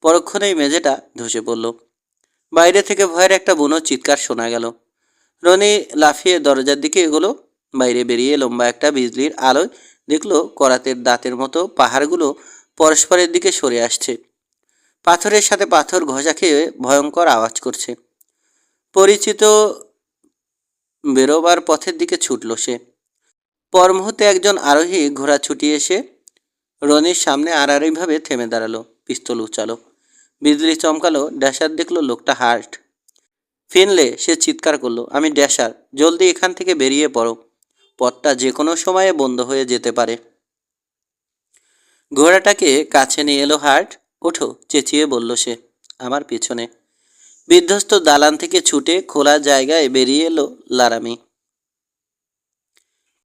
পরক্ষণেই মেঝেটা ধসে পড়ল। বাইরে থেকে ভয়ের একটা বুনো চিৎকার শোনা গেল। রনি লাফিয়ে দরজার দিকে এগোলো। বাইরে বেরিয়ে লম্বা একটা বিজলির আলোয় দেখলো করাতের দাঁতের মতো পাহাড়গুলো পরস্পরের দিকে সরে আসছে। পাথরের সাথে পাথর ঘষা খেয়ে ভয়ঙ্কর আওয়াজ করছে। পরিচিত বেরোবার পথের দিকে ছুটল সে। পর মুহূর্তে একজন আরোহী ঘোড়া ছুটিয়ে এসে রনির সামনে আড়াআড়িভাবে থেমে দাঁড়ালো। পিস্তল উঁচালো। বিজলি চমকালো। ড্যাশার দেখলো লোকটা হার্ট। ফিনলে, সে চিৎকার করলো, আমি ড্যাশার। জলদি এখান থেকে বেরিয়ে পড়ো। পথটা যে কোনো সময়ে বন্ধ হয়ে যেতে পারে। ঘোড়াটাকে কাছে নিয়ে এলো হার্ট। ওঠো, চেঁচিয়ে বলল সে। আমার পিছনে। বিধ্বস্ত দালান থেকে ছুটে খোলা জায়গায় বেরিয়ে এলো লারামি।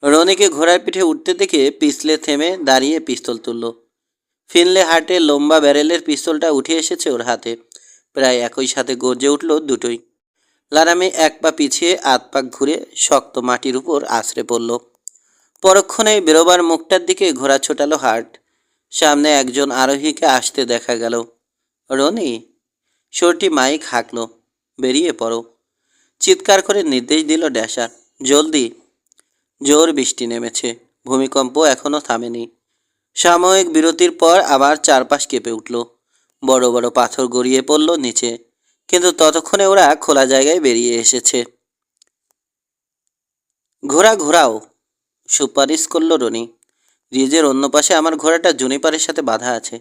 রনিকে ঘোড়ার পিঠে উঠতে দেখে পিছলে থেমে দাঁড়িয়ে পিস্তল তুলল। ফিনলে হার্টের লম্বা ব্যারেলের পিস্তলটা উঠে এসেছে ওর হাতে। প্রায় একই সাথে গর্জে উঠল দুটোই। লারামি এক পা পিছিয়ে আধ পাক ঘুরে শক্ত মাটির উপর আছড়ে পড়ল। পরক্ষণেই বেরোবার মুখটার দিকে ঘোড়া ছোটালো হার্ট। সামনে একজন আরোহীকে আসতে দেখা গেল। রনি, শোরটি মাইক হাঁকল, বেরিয়ে পড়ো। চিৎকার করে নির্দেশ দিল ড্যাশার। জলদি। জোর বৃষ্টি নেমেছে। ভূমিকম্প এখনও থামেনি। সাময়িক বিরতির পর আবার চারপাশ কেঁপে উঠল। বড় বড় পাথর গড়িয়ে পড়ল নিচে। কিন্তু ততক্ষণে ওরা খোলা জায়গায় বেরিয়ে এসেছে। ঘোড়া ঘোরাও, সুপারিশ করল রনি। রিজের অন্য পাশে আমার ঘোড়াটা জুনিপারের সাথে বাঁধা আছে।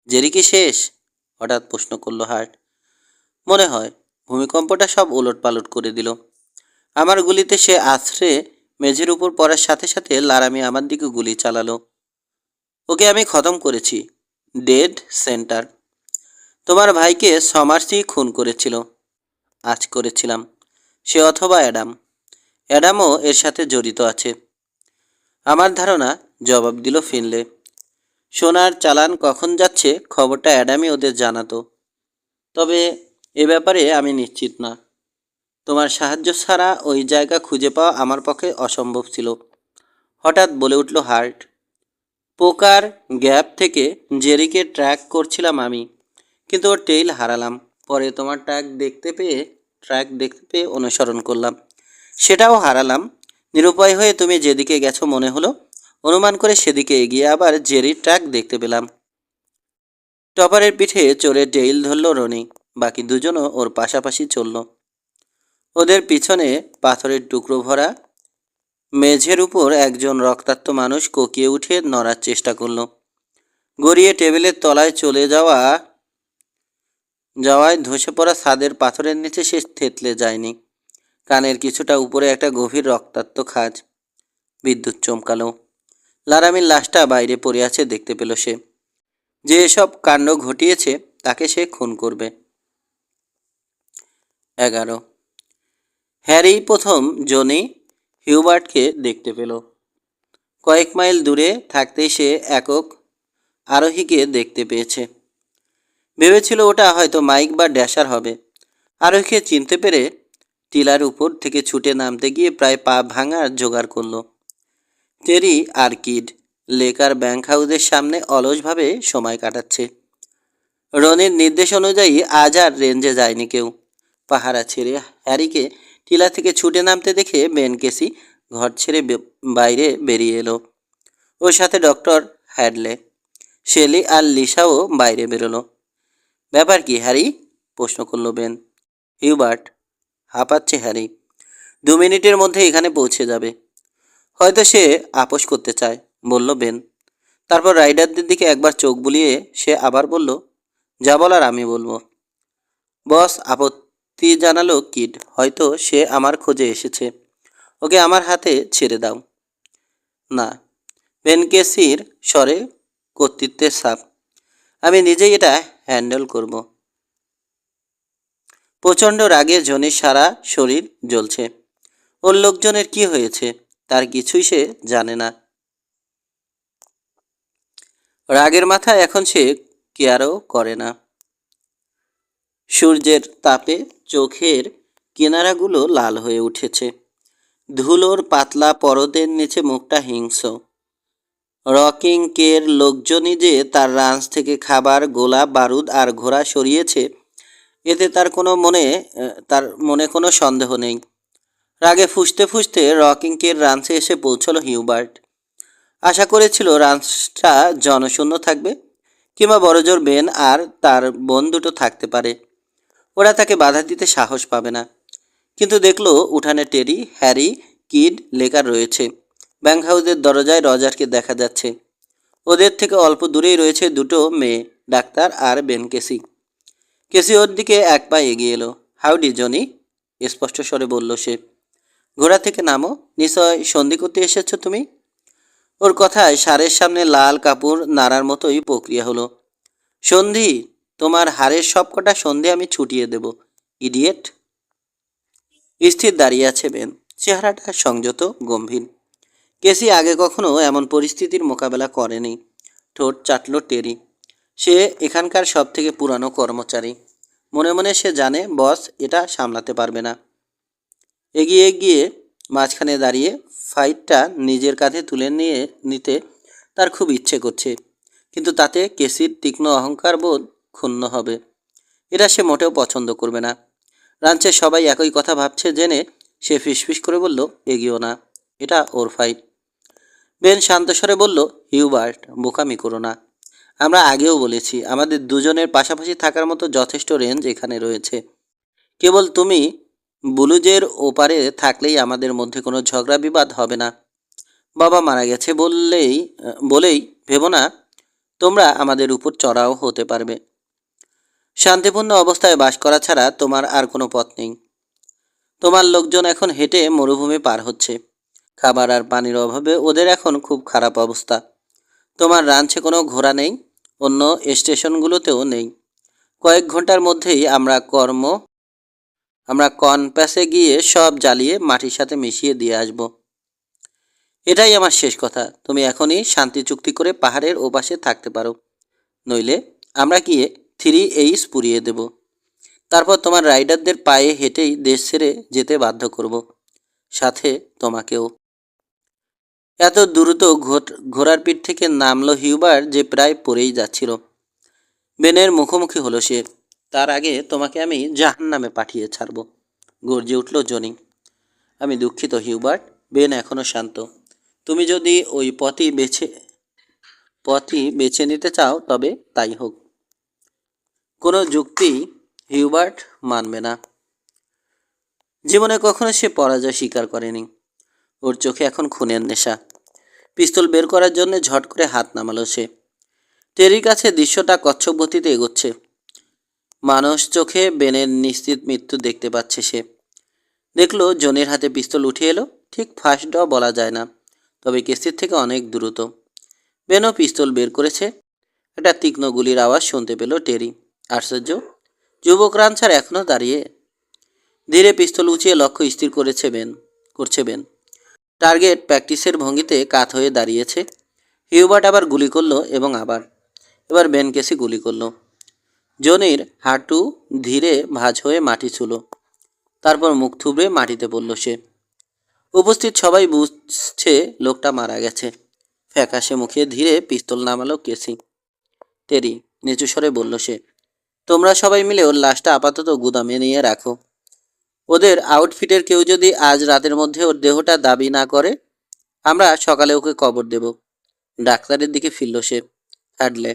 জেরি কি শেষ? হঠাৎ প্রশ্ন করল হার্ট। মনে হয়। ভূমিকম্পটা সব ওলট পালট করে দিল। আমার গুলিতে সে আছড়ে মেঝের উপর পড়ার সাথে সাথে লারামি আমার দিকে গুলি চালালো। ওকে আমি খতম করেছি। Dead centre. তোমার ভাইকে সমার্সই খুন করেছিল। আজ করেছিলাম। সে অথবা অ্যাডাম। অ্যাডামও এর সাথে জড়িত আছে আমার ধারণা, জবাব দিল ফিনলে। সোনার চালান কখন যাচ্ছে খবরটা অ্যাডামই ওদের জানাতো। তবে এ ব্যাপারে আমি নিশ্চিত না। তোমার সাহায্য ছাড়া ওই জায়গা খুঁজে পাওয়া আমার পক্ষে অসম্ভব ছিল। হঠাৎ বলে উঠল হার্ট। পোকার গ্যাপ থেকে জেরিকে ট্র্যাক করছিলাম আমি, কিন্তু ওর টেইল হারালাম। পরে তোমার ট্র্যাক দেখতে পেয়ে অনুসরণ করলাম, সেটাও হারালাম। নিরুপায় হয়ে তুমি যেদিকে গেছো মনে হলো, অনুমান করে সেদিকে এগিয়ে আবার জেরির ট্র্যাক দেখতে পেলাম। টপারের পিঠে চড়ে টেইল ধরল রনি। বাকি দুজনও ওর পাশাপাশি চলল। ওদের পিছনে পাথরের টুকরো ভরা মেঝের উপর একজন রক্তাক্ত মানুষ কোকিয়ে উঠে নড়ার চেষ্টা করলো। গড়িয়ে টেবিলের তলায় চলে যাওয়ায় ধসে পড়া ছাদের পাথরের নিচে সে থেতলে যায়নি। কানের কিছুটা উপরে একটা গভীর রক্তাক্ত খাঁজ। বিদ্যুৎ চমকালো। লারামির লাশটা বাইরে পড়ে আছে দেখতে পেল সে। যে এসব কাণ্ড ঘটিয়েছে তাকে সে খুন করবে। 11। হ্যারি প্রথম জনি হিউবার্টকে দেখতে পেল। কয়েক মাইল দূরে থাকতেই সে একক আরোহীকে দেখতে পেয়েছে। ভেবেছিল ওটা হয়তো মাইক বা ড্যাশার হবে। আরোহীকে চিনতে পেরে টিলার উপর থেকে ছুটে নামতে গিয়ে প্রায় পা ভাঙার জোগাড় করল। টেরি আর কিড লেকার ব্যাংক হাউসের সামনে অলসভাবে সময় কাটাচ্ছে। রনির নির্দেশ অনুযায়ী আজ আর রেঞ্জে যায়নি কেউ। পাহারা ছেড়ে হ্যারিকে টিলা থেকে ছুটে নামতে দেখে বেন কেসি ঘর ছেড়ে বাইরে বেরিয়ে এলো। ওর সাথে ডক্টর হ্যাডলে, শেলি আর লিসাও বাইরে বেরোলো। ব্যাপার কি হ্যারি? প্রশ্ন করলো বেন। Hubert, হাঁপাচ্ছে Harry. 2 মিনিটের মধ্যে এখানে পৌঁছে যাবে। হয়তো সে আপোষ করতে চায়, বলল বেন। তারপর রাইডারদের দিকে একবার চোখ বুলিয়ে সে আবার বলল, যা বলার আমি বলবো। বস আপত্তি জানালো কিড। হয়তো সে আমার খোঁজে এসেছে। ওকে আমার হাতে ছেড়ে দাও। না, বেন কেসির স্বরে কর্তৃত্বের ছাপ। আমি নিজেই এটা হ্যান্ডেল করব। প্রচণ্ড রাগে জনির সারা শরীর জ্বলছে। ওর লোকজনের কি হয়েছে তার কিছুই সে জানে না। রাগের মাথায় এখন সে কেয়ারও করে না। সূর্যের তাপে চোখের কিনারাগুলো লাল হয়ে উঠেছে। ধুলোর পাতলা পরদের নিচে মুখটা হিংস্র। রকিং কের লোকজনই যে তার রাঞ্চ থেকে খাবার, গোলা বারুদ আর ঘোড়া সরিয়েছে এতে তার মনে কোনো সন্দেহ নেই। রাগে ফুঁসতে ফুঁসতে রকিং কের রাঞ্চে এসে পৌঁছলো হিউবার্ট। আশা করেছিল রাঞ্চটা জনশূন্য থাকবে, কিংবা বড়জোর বেন আর তার বোন দুটো থাকতে পারে। ওরা তাকে বাধা দিতে সাহস পাবে না। কিন্তু দেখলো উঠানে টেরি, হ্যারি, কিড, লেকার রয়েছে। ব্যাংক হাউসের দরজায় রজারকে দেখা যাচ্ছে। ওদের থেকে অল্প দূরেই রয়েছে দুটো মেয়ে, ডাক্তার আর বেন কেসি। কেসি ওর দিকে এক পা এগিয়ে এলো। হাউডি জনি, স্পষ্ট স্বরে বলল সে। ঘোড়া থেকে নামো, নিশ্চয় সন্ধি করতে এসেছো তুমি। ওর কথায় ষাঁড়ের সামনে লাল কাপড় নাড়ার মতোই প্রক্রিয়া হলো। সন্ধি? তোমার হাড়ের সবকটা সন্ধি আমি ছুটিয়ে দেব, ইডিয়েট। স্থির দাঁড়িয়ে আছে বেন, চেহারাটা সংযত, গম্ভীর। কেসি আগে কখনো এমন পরিস্থিতির মোকাবেলা করেনি। ঠোঁট চাটল টেরি। সে এখানকার সব থেকে পুরানো কর্মচারী। মনে মনে সে জানে বস এটা সামলাতে পারবে না। এগিয়ে গিয়ে মাঝখানে দাঁড়িয়ে ফাইটটা নিজের কাঁধে তুলে নিতে তার খুব ইচ্ছে করছে, কিন্তু তাতে কেসির তীক্ষ্ণ অহংকার বোধ ক্ষুণ্ণ হবে। এটা সে মোটেও পছন্দ করবে না। রাঞ্চের সবাই একই কথা ভাবছে জেনে সে ফিসফিস করে বলল, এগিয়েও না, এটা ওর ফাইট। বেন শান্ত স্বরে বলল, হিউবার্ট, বোকামি করো না। আমরা আগেও বলেছি আমাদের দুজনের পাশাপাশি থাকার মতো যথেষ্ট রেঞ্জ এখানে রয়েছে। কেবল তুমি বুলুজের ওপারে থাকলেই আমাদের মধ্যে কোনো ঝগড়া বিবাদ হবে না। বাবা মারা গেছে বলেই ভেবো না তোমরা আমাদের উপর চড়াও হতে পারবে। শান্তিপূর্ণ অবস্থায় বাস করা ছাড়া তোমার আর কোনো পথ নেই। তোমার লোকজন এখন হেঁটে মরুভূমি পার হচ্ছে। খাবার আর পানির অভাবে ওদের এখন খুব খারাপ অবস্থা। তোমার রাঞ্চে কোনো ঘোড়া নেই, অন্য স্টেশনগুলোতেও নেই। কয়েক ঘন্টার মধ্যেই আমরা কনপ্যাসে গিয়ে সব জ্বালিয়ে মাটির সাথে মিশিয়ে দিয়ে আসব। এটাই আমার শেষ কথা। তুমি এখনই শান্তি চুক্তি করে পাহাড়ের ওপাশে থাকতে পারো, নইলে আমরা গিয়ে 3H পুড়িয়ে দেব। তারপর তোমার রাইডারদের পায়ে হেঁটেই দেশ ছেড়ে যেতে বাধ্য করব, সাথে তোমাকেও। এত দ্রুত ঘোড়ার পিঠ থেকে নামলো হিউবার যে প্রায় পড়েই যাচ্ছিল। বেনের মুখোমুখি হলো সে। তার আগে তোমাকে আমি জাহান্নামে পাঠিয়ে ছাড়ব, গর্জে উঠল জনি। আমি দুঃখিত হিউবার্ট। বেন এখনও শান্ত। তুমি যদি ওই পথই বেছে নিতে চাও তবে তাই হোক। কোনো যুক্তি হিউবার্ট মানবে না। জীবনে কখনো সে পরাজয় স্বীকার করেনি। ওর চোখে এখন খুনের নেশা। পিস্তল বের করার জন্য ঝট করে হাত নামালো সে। টেরির কাছে দৃশ্যটা কচ্ছপ গতিতে এগোচ্ছে। মানুষ চোখে বেনের নিশ্চিত মৃত্যু দেখতে পাচ্ছে সে। দেখলো জনের হাতে পিস্তল উঠে এলো। ঠিক ফার্স্ট ড বলা যায় না, তবে কেসির থেকে অনেক দ্রুত। বেনও পিস্তল বের করেছে। একটা তীক্ষ্ণ গুলির আওয়াজ শুনতে পেল টেরি। আশ্চর্য, যুবক রানসার এখনও দাঁড়িয়ে। ধীরে পিস্তল উঁচিয়ে লক্ষ্য স্থির করছে বেন। টার্গেট প্র্যাকটিসের ভঙ্গিতে কাত হয়ে দাঁড়িয়েছে। হিউবার্ট আবার গুলি করলো এবং আবার। এবার বেন কেসি গুলি করলো। জনির হাঁটু ধীরে ভাঁজ হয়ে মাটি ছুল। তারপর মুখ থুবড়ে মাটিতে পড়ল সে। উপস্থিত সবাই বুঝছে লোকটা মারা গেছে। ফ্যাকাশে মুখে ধীরে পিস্তল নামালো কেসি। টেরি, নিচু স্বরে বলল সে, তোমরা সবাই মিলে ওর লাশটা আপাতত গুদামে নিয়ে রাখো। ওদের আউটফিটের কেউ যদি আজ রাতের মধ্যে ওর দেহটা দাবি না করে, আমরা সকালে ওকে কবর দেব। ডাক্তারের দিকে ফিরল সে। হ্যাডলে,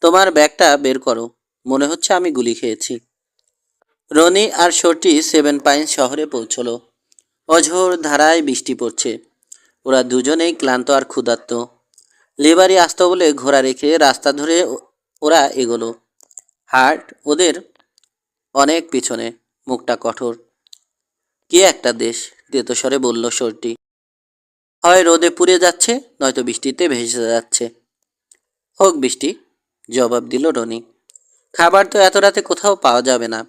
তোমার ব্যাগটা বের করো। মনে হচ্ছে আমি গুলি খেয়েছি। রনি আর শর্টি সেভেন পাইন্স শহরে পৌঁছলো। অঝোর ধারায় বৃষ্টি পড়ছে। ওরা দুজনেই ক্লান্ত আর ক্ষুধার্ত। লেবারি আসত বলে ঘোড়া রেখে রাস্তা ধরে ওরা এগোলো। হার্ট ওদের অনেক পিছনে, মুখটা কঠোর। কে একটা দেশ, তেতস্বরে বলল শর্টি। হয় রোদে পুড়ে যাচ্ছে, নয়তো বৃষ্টিতে ভেসে যাচ্ছে। হোক বৃষ্টি, জবাব দিল রনি। খাবার তো এত রাতে কোথাও পাওয়া যাবে না।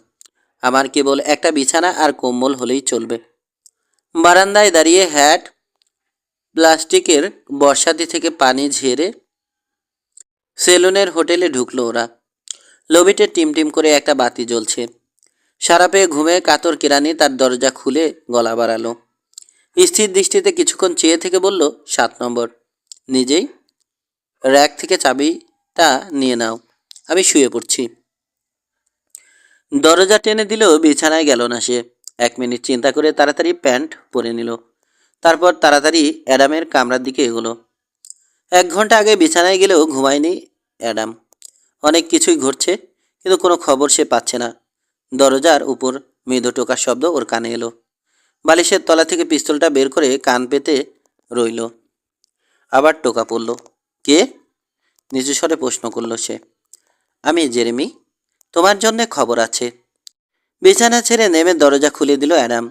আমার কেবল একটা বিছানা আর কম্বল হলেই চলবে। বারান্দায় দাঁড়িয়ে হ্যাট প্লাস্টিকের বর্ষাতি থেকে পানি ঝেড়ে সেলুনের হোটেলে ঢুকলো ওরা। লবিতে টিমটিম করে একটা বাতি জ্বলছে। সারা পেয়ে ঘুমে কাতর কেরানি তার দরজা খুলে গলা বাড়ালো। স্থির দৃষ্টিতে কিছুক্ষণ চেয়ে থেকে বলল, 7 নম্বর। নিজেই র্যাক থেকে চাবিটা নিয়ে নাও, আমি শুয়ে পড়ছি। দরজা টেনে দিলেও বিছানায় গেল না সে। 1 মিনিট চিন্তা করে তাড়াতাড়ি প্যান্ট পরে নিল। তারপর তাড়াতাড়ি অ্যাডামের কামরার দিকে এগোলো। 1 ঘন্টা আগে বিছানায় গেলেও ঘুমায়নি অ্যাডাম। অনেক কিছুই ঘটছে, কিন্তু কোনো খবর সে পাচ্ছে না। দরজার উপর মৃদু টোকার শব্দ ওর কানে এলো। বালিশের তলা থেকে পিস্তলটা বের করে কান পেতে রইল। আবার টোকা পড়ল। কে? নিচু স্বরে প্রশ্ন করল সে। আমি জেরেমি, তোমার জন্যে খবর আছে। বিছানা ছেড়ে নেমে দরজা খুলে দিল অ্যাডাম।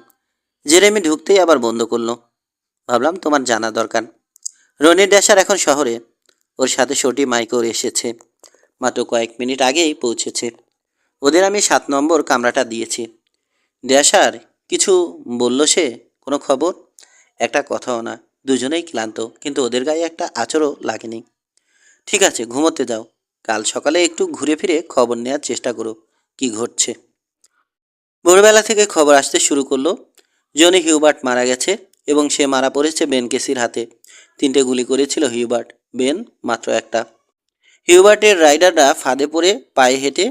জেরেমি ঢুকতেই আবার বন্ধ করলো। ভাবলাম তোমার জানা দরকার। রনি ড্যাশার এখন শহরে। ওর সাথে শর্টি মাইকেও এসেছে। মাত্র কয়েক মিনিট আগেই পৌঁছেছে। ওদের আমি 7 নম্বর কামরাটা দিয়েছি। ড্যাশার কিছু বলল সে? কোনো খবর? একটা কথাও না। দুজনেই ক্লান্ত, কিন্তু ওদের গায়ে একটা আঁচড়ও লাগেনি। ঠিক আছে, ঘুমোতে যাও। কাল সকালে একটু ঘুরে ফিরে খবর নেওয়ার চেষ্টা করো কি ঘটছে। ভোরবেলা থেকে খবর আসতে শুরু করলো। জনি হিউবার্ট মারা গেছে এবং সে মারা পড়েছে বেন কেসির হাতে। 3টে গুলি করেছিল হিউবার্ট, বেন মাত্র একটা। হিউবার্টের রাইডাররা ফাঁদে পড়ে পায়ে হেঁটে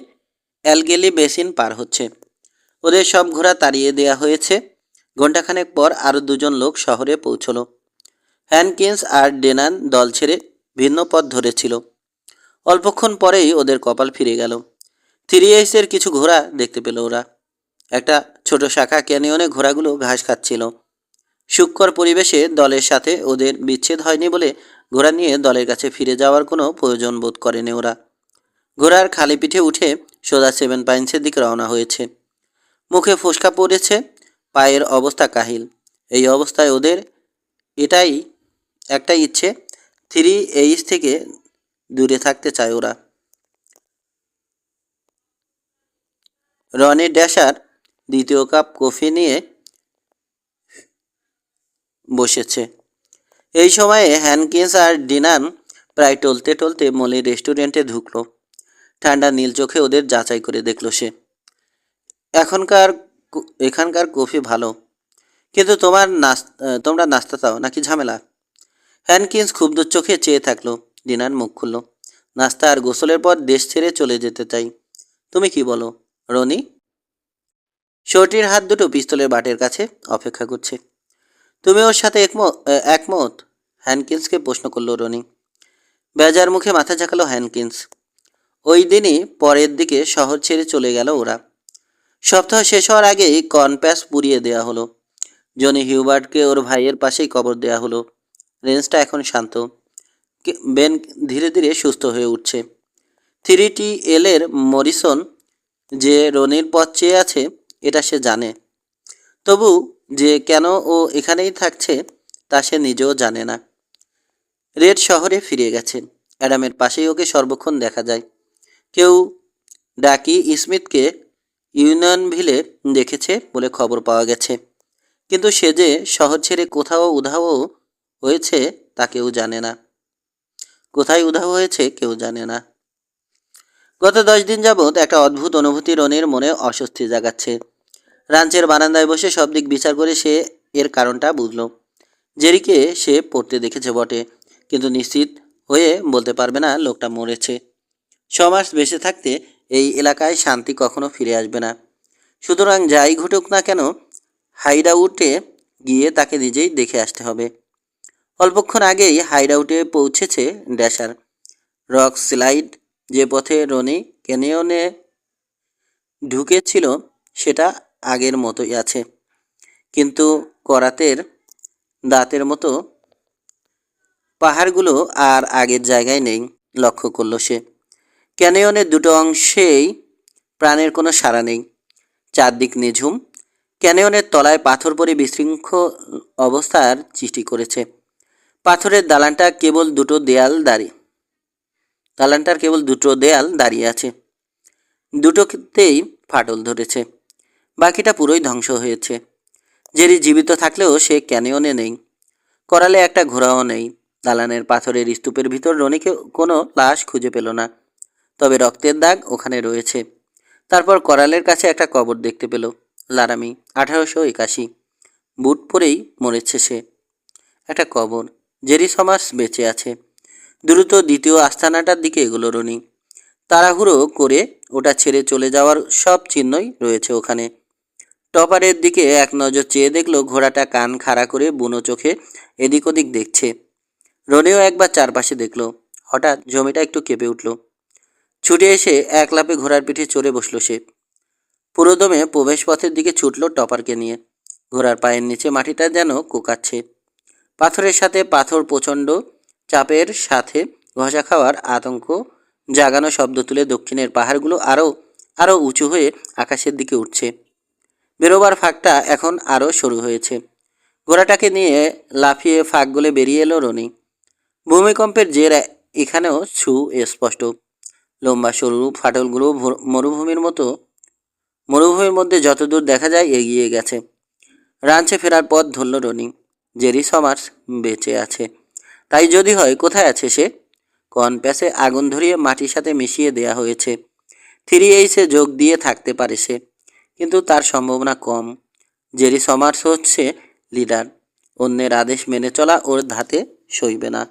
অ্যালগেলি বেসিন পার হচ্ছে। ওদের সব ঘোড়া তাড়িয়ে দেয়া হয়েছে। ঘণ্টাখানেক পর আরও 2জন লোক শহরে পৌঁছলো। হ্যানকিন্স আর ডেনান দল ছেড়ে ভিন্ন পথ ধরেছিল। অল্পক্ষণ পরেই ওদের কপাল ফিরে গেল। 3H'ের কিছু ঘোড়া দেখতে পেল ওরা। একটা ছোট শাখা ক্যানিয়নে ঘোড়াগুলো ঘাস খাচ্ছিল। সুখকর পরিবেশে দলের সাথে ওদের বিচ্ছেদ হয়নি বলে ঘোড়া নিয়ে দলের কাছে ফিরে যাওয়ার কোনো প্রয়োজন বোধ করেনি ওরা। ঘোড়ার খালি পিঠে উঠে সোজা 7 পাইন্সের দিকে রওনা হয়েছে। মুখে ফোসকা পড়েছে, পায়ের অবস্থা কাহিল। এই অবস্থায় ওদের এটাই একটা ইচ্ছে, 3H থেকে দূরে থাকতে চায় ওরা। রনি ড্যাশার 2য় কাপ কফি নিয়ে বসেছে। এই সময়ে হ্যানকিন্স আর ডিনান প্রায় টলতে টলতে মলির রেস্টুরেন্টে ঢুকলো। ঠান্ডা নীল চোখে ওদের যাচাই করে দেখল সে। এখানকার কফি ভালো, কিন্তু তোমরা নাস্তা চাও নাকি ঝামেলা? হ্যানকিন্স ক্ষুব্ধ চোখে চেয়ে থাকলো। ডিনান মুখ খুলল। নাস্তা আর গোসলের পর দেশ ছেড়ে চলে যেতে চাই। তুমি কি বলো রনি? শর্টির হাত দুটো পিস্তলের বাটের কাছে অপেক্ষা করছে। তুমি ওর সাথে একমত? হ্যানকিন্সকে প্রশ্ন করলো রনি। বেজার মুখে মাথা ঝাঁকালো হ্যানকিন্স। ওই দিনই পরের দিকে শহর ছেড়ে চলে গেল ওরা। সপ্তাহ শেষ হওয়ার আগেই কনপ্যাস পুড়িয়ে দেওয়া হলো। জনি হিউবার্টকে ওর ভাইয়ের পাশেই কবর দেয়া হলো। রেঞ্জটা এখন শান্ত। বেন ধীরে ধীরে সুস্থ হয়ে উঠছে। 3TL এর মরিসন যে রনির পথ চেয়ে আছে এটা সে জানে, তবু যে কেন ও এখানেই থাকছে তা সে নিজেও জানে না। রেড শহরে ফিরে গেছে। অ্যাডামের পাশেই ওকে সর্বক্ষণ দেখা যায়। কেউ ডাকি স্মিথকে ইউনিয়নভিলে দেখেছে বলে খবর পাওয়া গেছে, কিন্তু সে যে শহর ছেড়ে কোথাও উধাও হয়েছে তা কেউ জানে না। কোথায় উধাও হয়েছে কেউ জানে না। গত 10 দিন যাবৎ একটা অদ্ভুত অনুভূতি রনির মনে অস্বস্তি জাগাচ্ছে। রাঞ্চের বারান্দায় বসে সব দিক বিচার করে সে এর কারণটা বুঝল। জেরিকে সে পড়তে দেখেছে বটে, কিন্তু নিশ্চিত হয়ে বলতে পারবে না লোকটা মরেছে। 6 মাস বেঁচে থাকতে এই এলাকায় শান্তি কখনো ফিরে আসবে না। সুতরাং যাই ঘটুক না কেন হাইডআউটে গিয়ে তাকে নিজেই দেখে আসতে হবে। অল্পক্ষণ আগেই হাইডআউটে পৌঁছেছে ড্যাশার। রক স্লাইড যে পথে রনি ক্যানিয়নে ঢুকেছিল সেটা আগের মতোই আছে, কিন্তু করাতের দাঁতের মতো পাহাড়গুলো আর আগের জায়গায় নেই। লক্ষ্য করল সে। ক্যানিয়নের দুটো অংশেই প্রাণের কোনো সাড়া নেই। চারদিক নিঝুম। ক্যানিয়নের তলায় পাথর পরে বিশৃঙ্খল অবস্থার সৃষ্টি করেছে। পাথরের দালানটার কেবল দুটো দেয়াল দাঁড়িয়ে আছে। দুটোতেই ফাটল ধরেছে। বাকিটা পুরোই ধ্বংস হয়েছে। জেরি জীবিত থাকলেও সে ক্যানিয়নে নেই। করালে একটা ঘোড়াও নেই। দালানের পাথরের স্তূপের ভিতর রনিকে কোনো লাশ খুঁজে পেল না, তবে রক্তের দাগ ওখানে রয়েছে। তারপর করালের কাছে একটা কবর দেখতে পেল। লারামি, 1881। বুট পরেই মরেছে সে। একটা কবর। জেরি সমার্স বেঁচে আছে। দ্রুত দ্বিতীয় আস্তানাটার দিকে এগুলো রনি। তাড়াহুড়ো করে ওটা ছেড়ে চলে যাওয়ার সব চিহ্নই রয়েছে ওখানে। টপারের দিকে এক নজর চেয়ে দেখলো ঘোড়াটা কান খাড়া করে বুনো চোখে এদিক ওদিক দেখছে। রনিও একবার চারপাশে দেখলো। হঠাৎ জমিটা একটু কেঁপে উঠল। ছুটে এসে এক লাফে ঘোড়ার পিঠে চড়ে বসলো সে। পুরোদমে প্রবেশ পথের দিকে ছুটল টপারকে নিয়ে। ঘোড়ার পায়ের নিচে মাটিটা যেন কোকাচ্ছে। পাথরের সাথে পাথর প্রচণ্ড চাপের সাথে ঘষা খাওয়ার আতঙ্ক জাগানো শব্দ তুলে দক্ষিণের পাহাড়গুলো আরও উঁচু হয়ে আকাশের দিকে উঠছে। বেরোবার ফাঁকটা এখন আরও সরু হয়েছে। ঘোড়াটাকে নিয়ে লাফিয়ে ফাঁক গলে বেরিয়ে এলো রনি। ভূমিকম্পের জের এখানেও স্পষ্ট। লম্বা সরু ফাটলগুলো মরুভূমির মধ্যে যতদূর দেখা যায় এগিয়ে গেছে। রাঞ্চে ফেরার পথ ধরল রনি। জেরি সমার্স বেঁচে আছে। তাই যদি হয়, কোথায় আছে সে? কনপ্যাসে আগুন ধরিয়ে মাটির সাথে মিশিয়ে দেয়া হয়েছে। 3H যোগ দিয়ে থাকতে পারে সে, কিন্তু তার সম্ভাবনা কম। জেরি সমার্স হচ্ছে লিডার। অন্যের আদেশ মেনে চলা ওর ধাতে সইবে না।